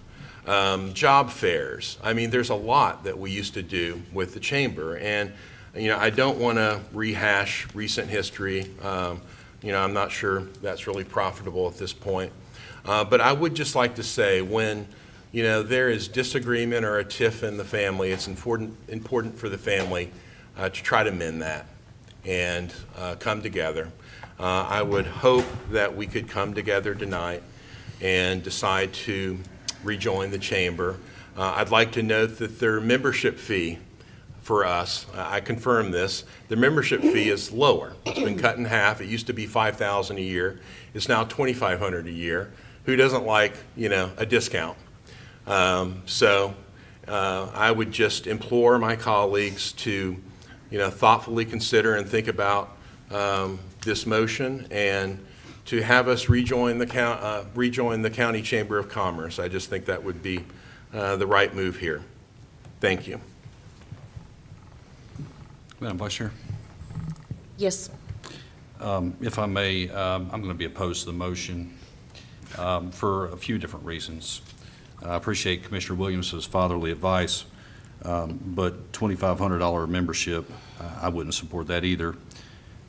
job fairs. I mean, there's a lot that we used to do with the Chamber, and I don't want to rehash recent history. I'm not sure that's really profitable at this point. But I would just like to say, when there is disagreement or a tiff in the family, it's important for the family to try to mend that and come together. I would hope that we could come together tonight and decide to rejoin the Chamber. I'd like to note that their membership fee for us, I confirm this, the membership fee is lower. It's been cut in half. It used to be $5,000 a year. It's now $2,500 a year. Who doesn't like, a discount? So I would just implore my colleagues to, thoughtfully consider and think about this motion and to have us rejoin the County Chamber of Commerce. I just think that would be the right move here. Thank you. Madam Vice Chair? Yes. If I may, I'm going to be opposed to the motion for a few different reasons. I appreciate Commissioner Williams' fatherly advice, but $2,500 membership, I wouldn't support that either.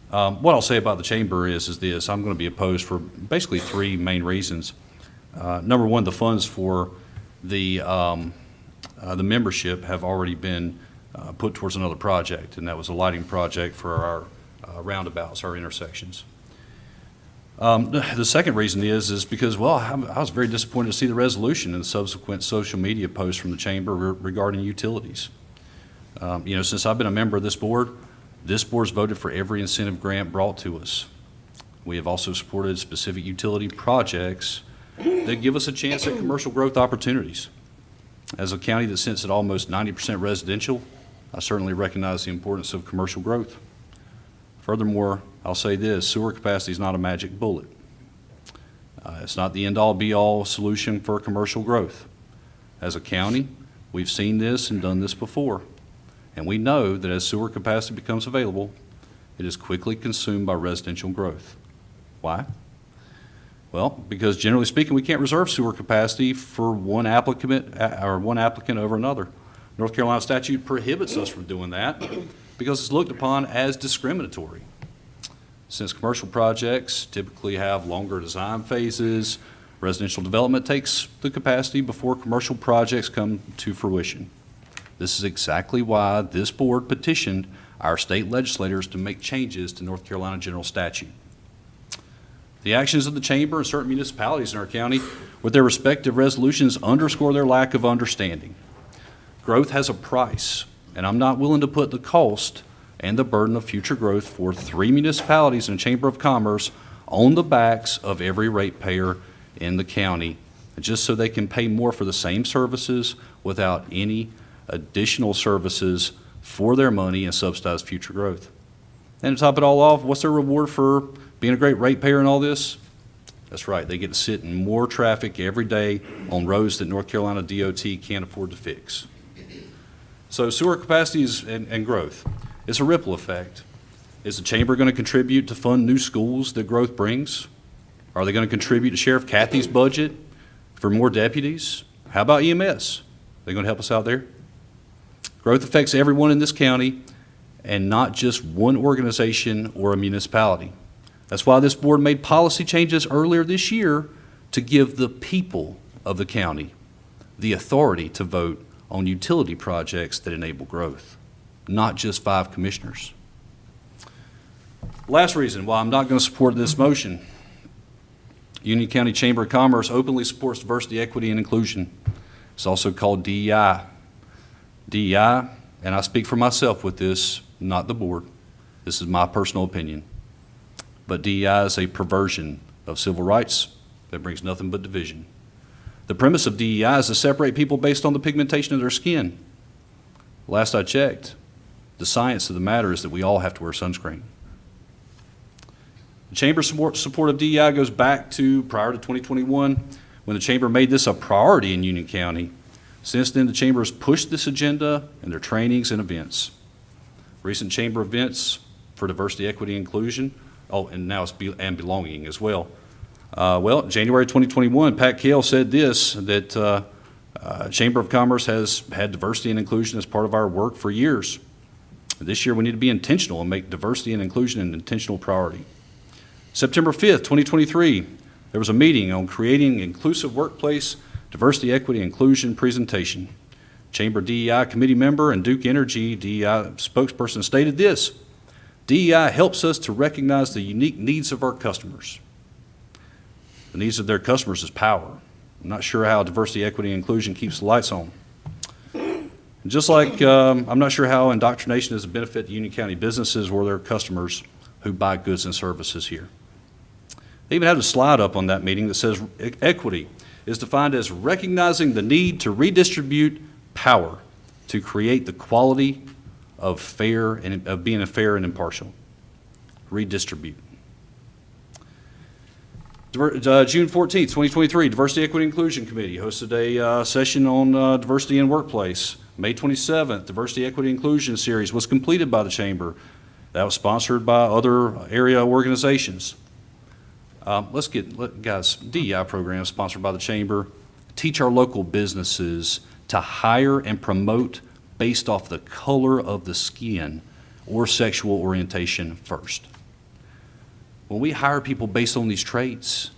What I'll say about the Chamber is this. I'm going to be opposed for basically three main reasons. Number one, the funds for the membership have already been put towards another project, and that was a lighting project for our roundabouts, our intersections. The second reason is because, I was very disappointed to see the resolution and subsequent social media posts from the Chamber regarding utilities. Since I've been a member of this board's voted for every incentive grant brought to us. We have also supported specific utility projects that give us a chance at commercial growth opportunities. As a county that sits at almost 90% residential, I certainly recognize the importance of commercial growth. Furthermore, I'll say this, sewer capacity is not a magic bullet. It's not the end-all be-all solution for commercial growth. As a county, we've seen this and done this before, and we know that as sewer capacity becomes available, it is quickly consumed by residential growth. Why? Well, because generally speaking, we can't reserve sewer capacity for one applicant over another. North Carolina statute prohibits us from doing that because it's looked upon as discriminatory. Since commercial projects typically have longer design phases, residential development takes the capacity before commercial projects come to fruition. This is exactly why this board petitioned our state legislators to make changes to North Carolina general statute. The actions of the Chamber and certain municipalities in our county with their respective resolutions underscore their lack of understanding. Growth has a price, and I'm not willing to put the cost and the burden of future growth for 3 municipalities and a Chamber of Commerce on the backs of every ratepayer in the county, just so they can pay more for the same services without any additional services for their money and subsidize future growth. And to top it all off, what's their reward for being a great ratepayer in all this? That's right, they get to sit in more traffic every day on roads that North Carolina DOT can't afford to fix. So sewer capacities and growth, it's a ripple effect. Is the chamber going to contribute to fund new schools that growth brings? Are they going to contribute to Sheriff Cathy's budget for more deputies? How about EMS? They going to help us out there? Growth affects everyone in this county and not just one organization or a municipality. That's why this board made policy changes earlier this year to give the people of the county the authority to vote on utility projects that enable growth, not just 5 commissioners. Last reason why I'm not going to support this motion. Union County Chamber of Commerce openly supports diversity, equity, and inclusion. It's also called DEI. DEI, and I speak for myself with this, not the board. This is my personal opinion. But DEI is a perversion of civil rights that brings nothing but division. The premise of DEI is to separate people based on the pigmentation of their skin. Last I checked, the science of the matter is that we all have to wear sunscreen. The Chamber's support of DEI goes back to prior to 2021, when the Chamber made this a priority in Union County. Since then, the Chamber has pushed this agenda in their trainings and events. Recent Chamber events for diversity, equity, inclusion, and now it's and belonging as well. January 2021, Pat Kale said this, that Chamber of Commerce has had diversity and inclusion as part of our work for years. This year, we need to be intentional and make diversity and inclusion an intentional priority. September 5th, 2023, there was a meeting on creating an inclusive workplace, diversity, equity, inclusion presentation. Chamber DEI committee member and Duke Energy DEI spokesperson stated this: DEI helps us to recognize the unique needs of our customers. The needs of their customers is power. I'm not sure how diversity, equity, and inclusion keeps the lights on. Just like I'm not sure how indoctrination is a benefit to Union County businesses or their customers who buy goods and services here. They even had a slide up on that meeting that says equity is defined as recognizing the need to redistribute power to create the quality of fair and of being fair and impartial. Redistribute. June 14th, 2023, Diversity, Equity, Inclusion Committee hosted a session on diversity in workplace. May 27th, Diversity, Equity, Inclusion series was completed by the Chamber. That was sponsored by other area organizations. Guys, DEI program sponsored by the Chamber. Teach our local businesses to hire and promote based off the color of the skin or sexual orientation first. When we hire people based on these traits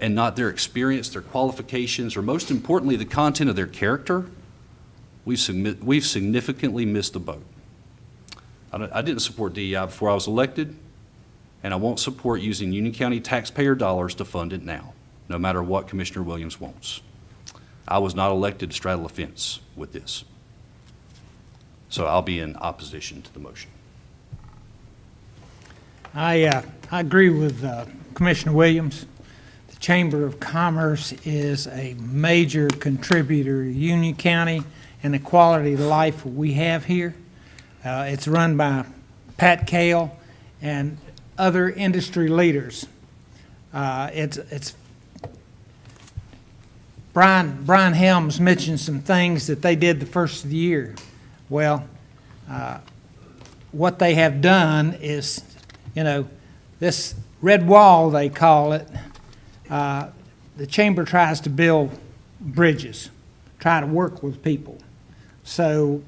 and not their experience, their qualifications, or most importantly, the content of their character, we've significantly missed the boat. I didn't support DEI before I was elected, and I won't support using Union County taxpayer dollars to fund it now, no matter what Commissioner Williams wants. I was not elected to straddle a fence with this. So I'll be in opposition to the motion. I agree with Commissioner Williams. The Chamber of Commerce is a major contributor to Union County and the quality of life we have here. It's run by Pat Kale and other industry leaders. It's Brian Helms mentioned some things that they did the first of the year. Well, what they have done is, this red wall, they call it, the Chamber tries to build bridges, try to work with people. So,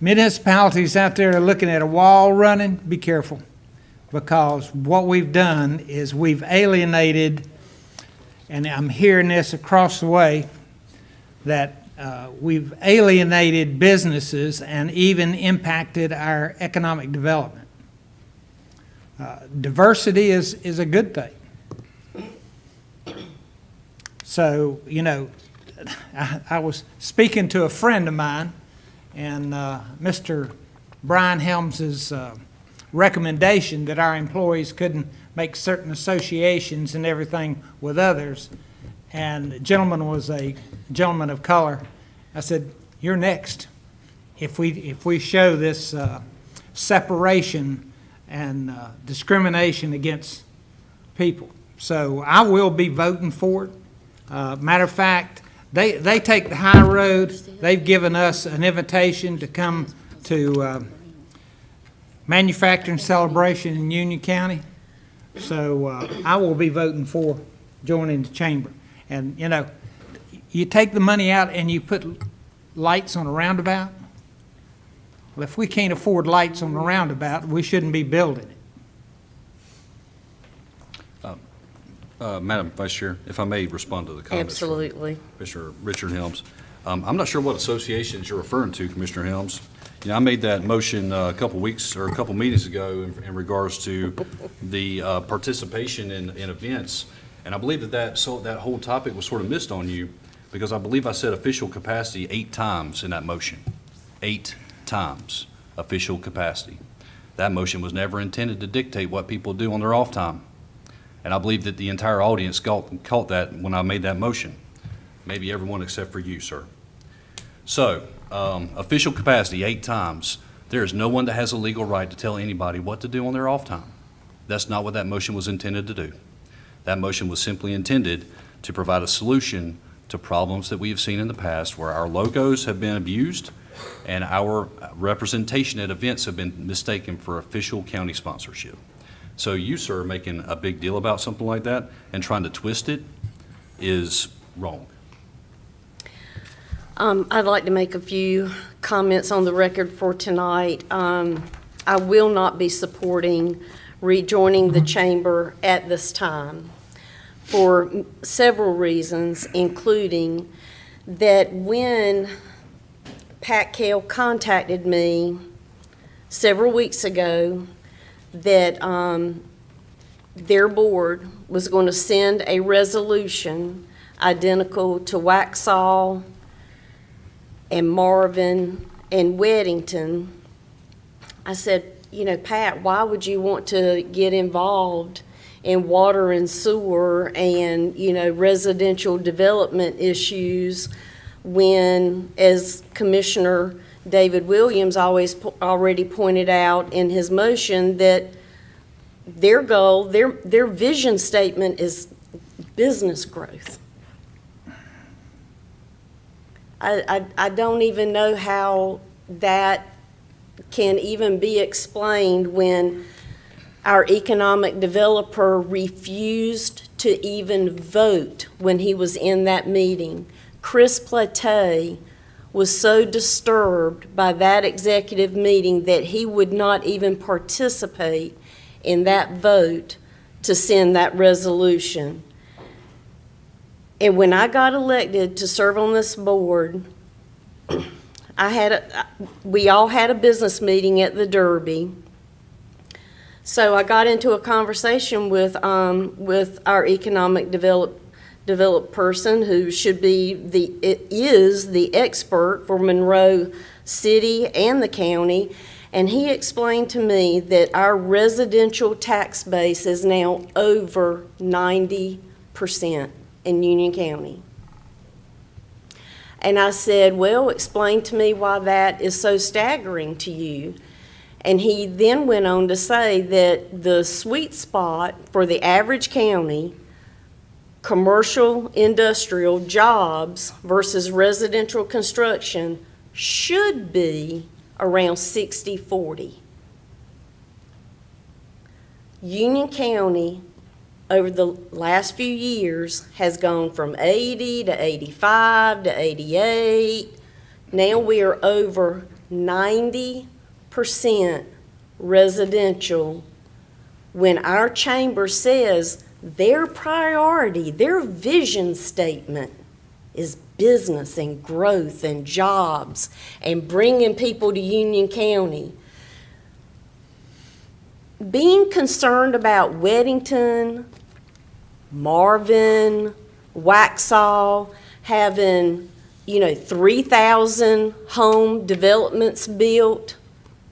municipalities out there are looking at a wall running, be careful, because what we've done is we've alienated, and I'm hearing this across the way, that we've alienated businesses and even impacted our economic development. Diversity is a good thing. So, I was speaking to a friend of mine, and Mr. Brian Helms's recommendation that our employees couldn't make certain associations and everything with others, and the gentleman was a gentleman of color. I said, "You're next. If we show this separation discrimination against people. So I will be voting for it. Matter of fact, they take the high road. They've given us an invitation to come to Manufacturing Celebration in Union County. So I will be voting for joining the chamber. And, you know, you take the money out and you put lights on a roundabout. Well, if we can't afford lights on the roundabout, we shouldn't be building it. Madam Vice Chair, if I may respond to the comments. Absolutely. Commissioner Richard Helms. I'm not sure what associations you're referring to, Commissioner Helms. You know, I made that motion a couple weeks or a couple meetings ago in regards to the participation in events. And I believe that whole topic was sort of missed on you because I believe I said official capacity 8 times in that motion. 8 times official capacity. That motion was never intended to dictate what people do on their off time. And I believe that the entire audience caught that when I made that motion. Maybe everyone except for you, sir. So, official capacity 8 times. There is no one that has a legal right to tell anybody what to do on their off time. That's not what that motion was intended to do. That motion was simply intended to provide a solution to problems that we have seen in the past where our logos have been abused and our representation at events have been mistaken for official county sponsorship. So you, sir, making a big deal about something like that and trying to twist it is wrong. I'd like to make a few comments on the record for tonight. I will not be supporting rejoining the chamber at this time for several reasons, including that when Pat Kell contacted me several weeks ago that their board was going to send a resolution identical to Waxhaw and Marvin and Weddington, I said, you know, Pat, why would you want to get involved in water and sewer and, you know, residential development issues when, as Commissioner David Williams already pointed out in his motion, that their goal, their vision statement is business growth. I don't even know how that can even be explained when our economic developer refused to even vote when he was in that meeting. Chris Plateau was so disturbed by that executive meeting that he would not even participate in that vote to send that resolution. And when I got elected to serve on this board, we all had a business meeting at the Derby. So I got into a conversation with our economic developed person who is the expert for Monroe City and the county, and he explained to me that our residential tax base is now over 90% in Union County. And I said, well, explain to me why that is so staggering to you. And he then went on to say that the sweet spot for the average county, commercial industrial jobs versus residential construction, should be around 60-40. Union County, over the last few years, has gone from 80 to 85 to 88. Now we are over 90% residential, when our chamber says their priority, their vision statement is business and growth and jobs and bringing people to Union County. Being concerned about Weddington, Marvin, Waxhaw having, 3,000 home developments built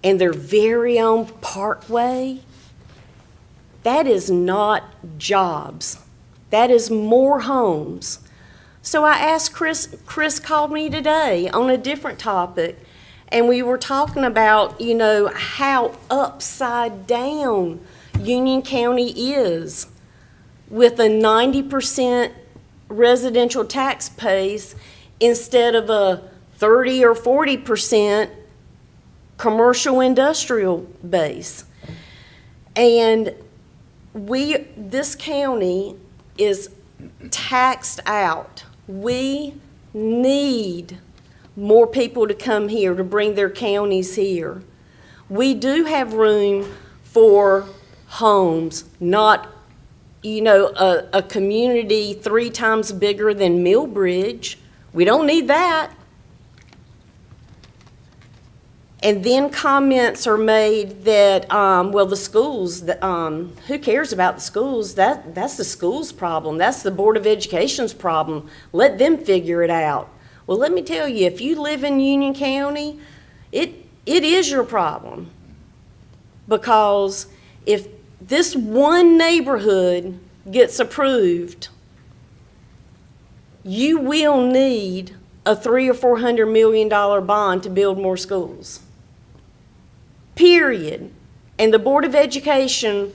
and their very own parkway, that is not jobs. That is more homes. So I asked Chris called me today on a different topic, And we were talking about, you know, how upside down Union County is with a 90% residential tax base instead of a 30 or 40% commercial industrial base. And this county is taxed out. We need more people to come here, to bring their counties here. We do have room for homes, not, you know, a community 3 times bigger than Millbridge. We don't need that. And then comments are made that, well, the schools, who cares about the schools? That's the school's problem. That's the Board of Education's problem. Let them figure it out. Well, let me tell you, if you live in Union County, it is your problem. Because if this one neighborhood gets approved, you will need a $300 or $400 million bond to build more schools. Period. And the Board of Education,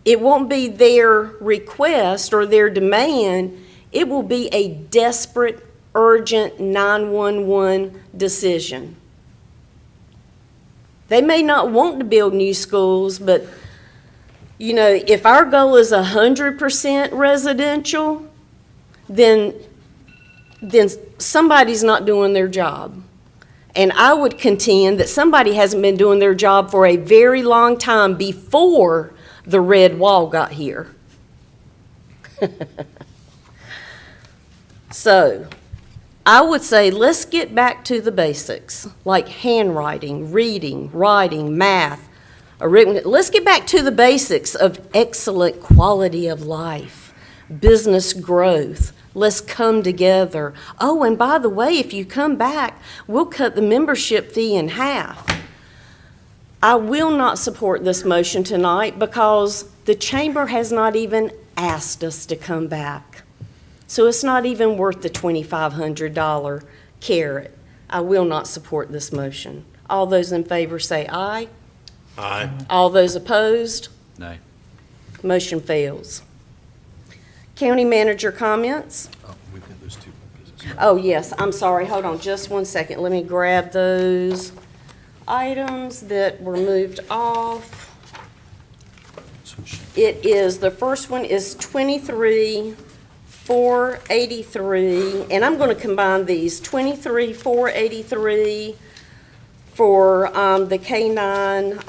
it won't be their request or their demand, it will be a desperate, urgent 911 decision. They may not want to build new schools, but, you know, if our goal is 100% residential, then somebody's not doing their job. And I would contend that somebody hasn't been doing their job for a very long time before the red wall got here. So, I would say let's get back to the basics, like handwriting, reading, writing, math, arithmetic. Let's get back to the basics of excellent quality of life, business growth. Let's come together. Oh, and by the way, if you come back, we'll cut the membership fee in half. I will not support this motion tonight because the chamber has not even asked us to come back. So it's not even worth the $2,500 carrot. I will not support this motion. All those in favor say aye. Aye. All those opposed? Nay. Motion fails. County manager comments? Oh, we've got those 2 businesses. Oh, yes, I'm sorry, hold on just one second. Let me grab those items that were moved off. It is, the first one is 23,483, and I'm going to combine these, 23,483 for the K-9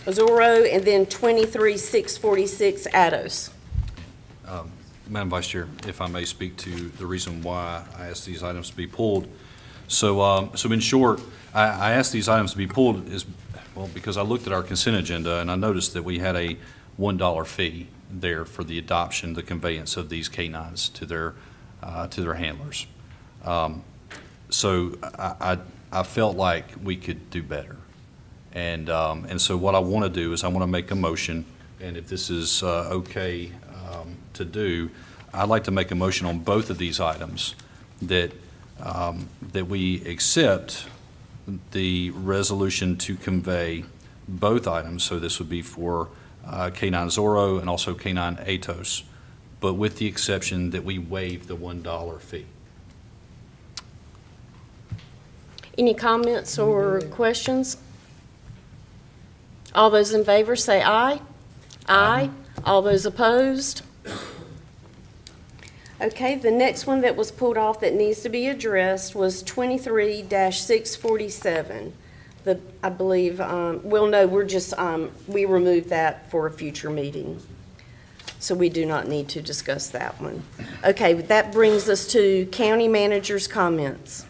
Zorro, and then 23,646 Atos. Madam Vice Chair, if I may speak to the reason why I asked these items to be pulled. So in short, I asked these items to be pulled because I looked at our consent agenda and I noticed that we had a $1 fee there for the adoption, the conveyance of these K-9s to their handlers. So I felt like we could do better. And so what I want to do is I want to make a motion, and if this is okay to do, I'd like to make a motion on both of these items that we accept the resolution to convey both items. So this would be for K-9 Zorro and also K-9 Atos, but with the exception that we waive the $1 fee. Any comments or questions? All those in favor say aye. Aye. All those opposed? Okay, the next one that was pulled off that needs to be addressed was 23-647. I believe, well, no, we removed that for a future meeting. So we do not need to discuss that one. Okay, that brings us to county manager's comments.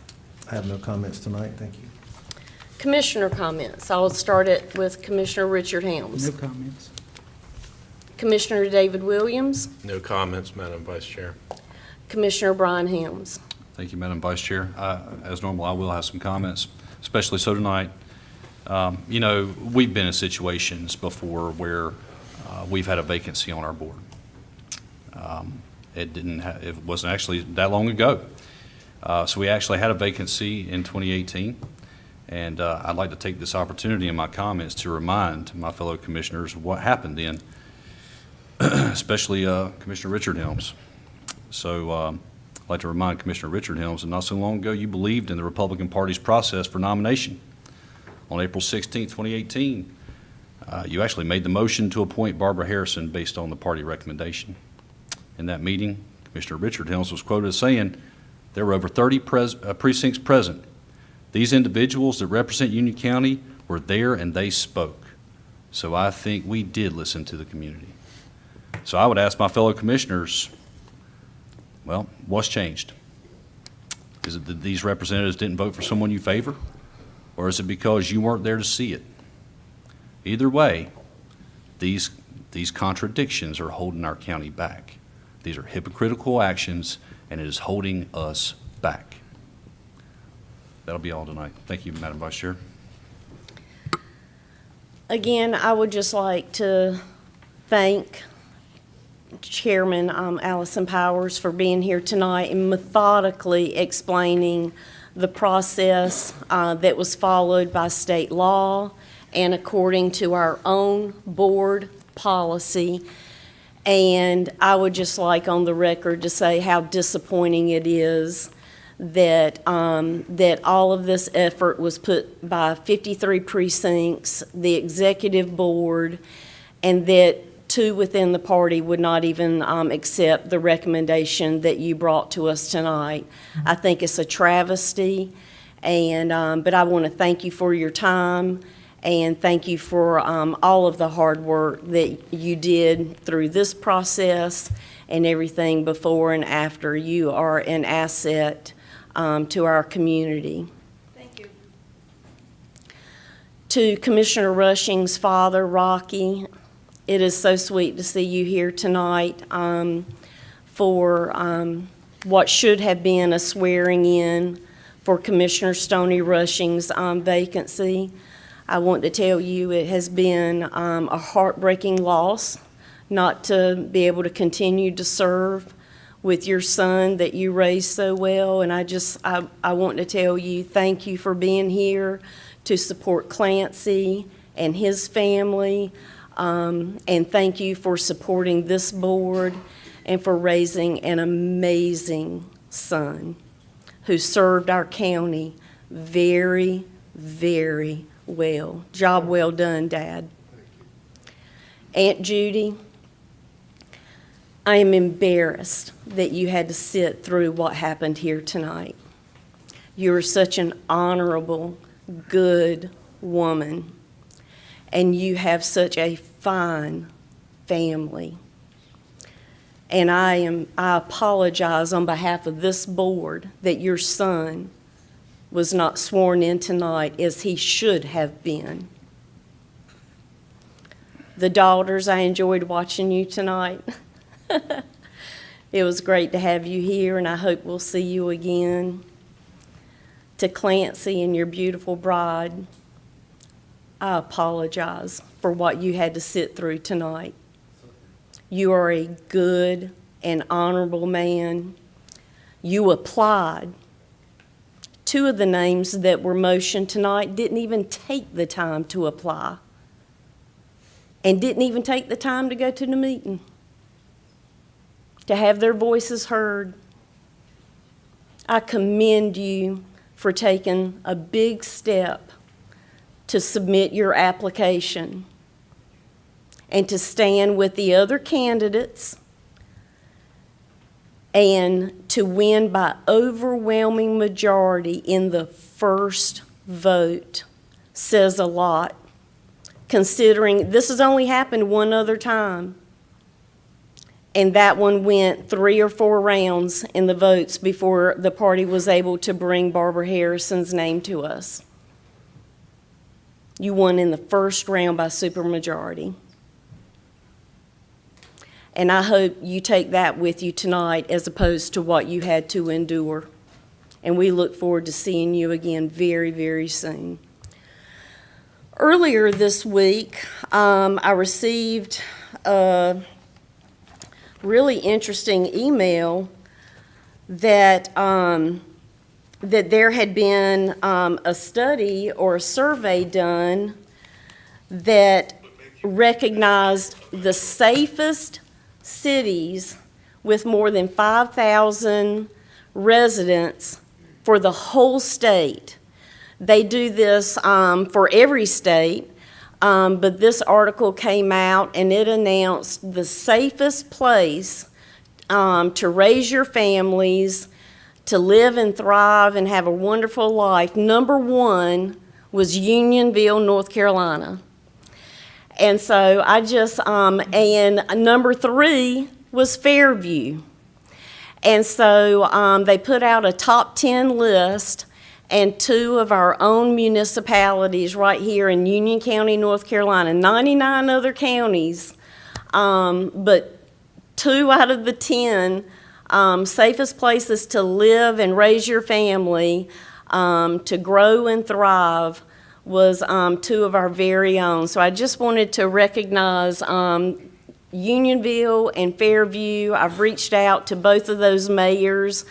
I have no comments tonight, thank you. Commissioner comments. I'll start it with Commissioner Richard Helms. No comments. Commissioner David Williams. No comments, Madam Vice Chair. Commissioner Brian Helms. Thank you, Madam Vice Chair. As normal, I will have some comments, especially so tonight. You know, we've been in situations before where we've had a vacancy on our board. It wasn't actually that long ago. So we actually had a vacancy in 2018, And I'd like to take this opportunity in my comments to remind my fellow commissioners what happened then, especially Commissioner Richard Helms. So I'd like to remind Commissioner Richard Helms that not so long ago you believed in the Republican Party's process for nomination. On April 16, 2018, you actually made the motion to appoint Barbara Harrison based on the party recommendation. In that meeting, Commissioner Richard Helms was quoted as saying, "There were over 30 precincts present. These individuals that represent Union County were there and they spoke." So I think we did listen to the community. So I would ask my fellow commissioners, well, what's changed? Is it that these representatives didn't vote for someone you favor? Or is it because you weren't there to see it? Either way, these contradictions are holding our county back. These are hypocritical actions, and it is holding us back. That'll be all tonight. Thank you, Madam Vice Chair. Again, I would just like to thank Chairman Allison Powers for being here tonight and methodically explaining the process that was followed by state law and according to our own board policy. And I would just like on the record to say how disappointing it is that that all of this effort was put by 53 precincts, the executive board, and that 2 within the party would not even accept the recommendation that you brought to us tonight. I think it's a travesty, and but I want to thank you for your time, and thank you for all of the hard work that you did through this process and everything before and after. You are an asset to our community. Thank you. To Commissioner Rushing's father, Rocky, it is so sweet to see you here tonight for what should have been a swearing in for Commissioner Stoney Rushing's vacancy. I want to tell you it has been a heartbreaking loss not to be able to continue to serve with your son that you raised so well. And I want to tell you thank you for being here to support Clancy and his family. And thank you for supporting this board and for raising an amazing son who served our county very, very well. Job well done, Dad. Aunt Judy, I am embarrassed that you had to sit through what happened here tonight. You are such an honorable, good woman, and you have such a fine family. And I apologize on behalf of this board that your son was not sworn in tonight as he should have been. The daughters, I enjoyed watching you tonight. It was great to have you here, and I hope we'll see you again. To Clancy and your beautiful bride, I apologize for what you had to sit through tonight. You are a good and honorable man. You applied. 2 of the names that were motioned tonight didn't even take the time to apply and didn't even take the time to go to the meeting to have their voices heard. I commend you for taking a big step to submit your application and to stand with the other candidates and to win by overwhelming majority in the first vote says a lot, considering this has only happened one other time. And that one went 3 or 4 rounds in the votes before the party was able to bring Barbara Harrison's name to us. You won in the first round by supermajority. And I hope you take that with you tonight as opposed to what you had to endure. And we look forward to seeing you again very, very soon. Earlier this week, I received a really interesting email that that there had been a study or a survey done that recognized the safest cities with more than 5,000 residents for the whole state. They do this for every state, but this article came out and it announced the safest place to raise your families, to live and thrive and have a wonderful life. Number one was Unionville, North Carolina. And so I just, and number three was Fairview. And so they put out a top 10 list, and two of our own municipalities right here in Union County, North Carolina, 99 other counties, but 2 out of the 10 safest places to live and raise your family, to grow and thrive, was 2 of our very own. So I just wanted to recognize Unionville and Fairview. I've reached out to both of those mayors.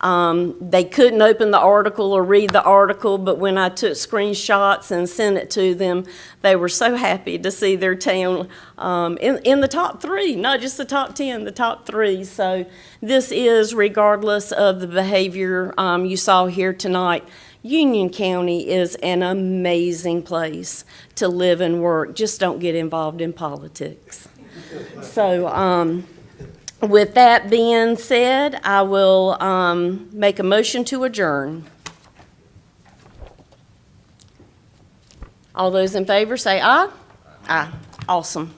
They couldn't open the article or read the article, but when I took screenshots and sent it to them, they were so happy to see their town in the top 3, not just the top 10, the top 3. So this is, regardless of the behavior you saw here tonight, Union County is an amazing place to live and work. Just don't get involved in politics. So, with that being said, I will make a motion to adjourn. All those in favor say aye. Aye. Awesome.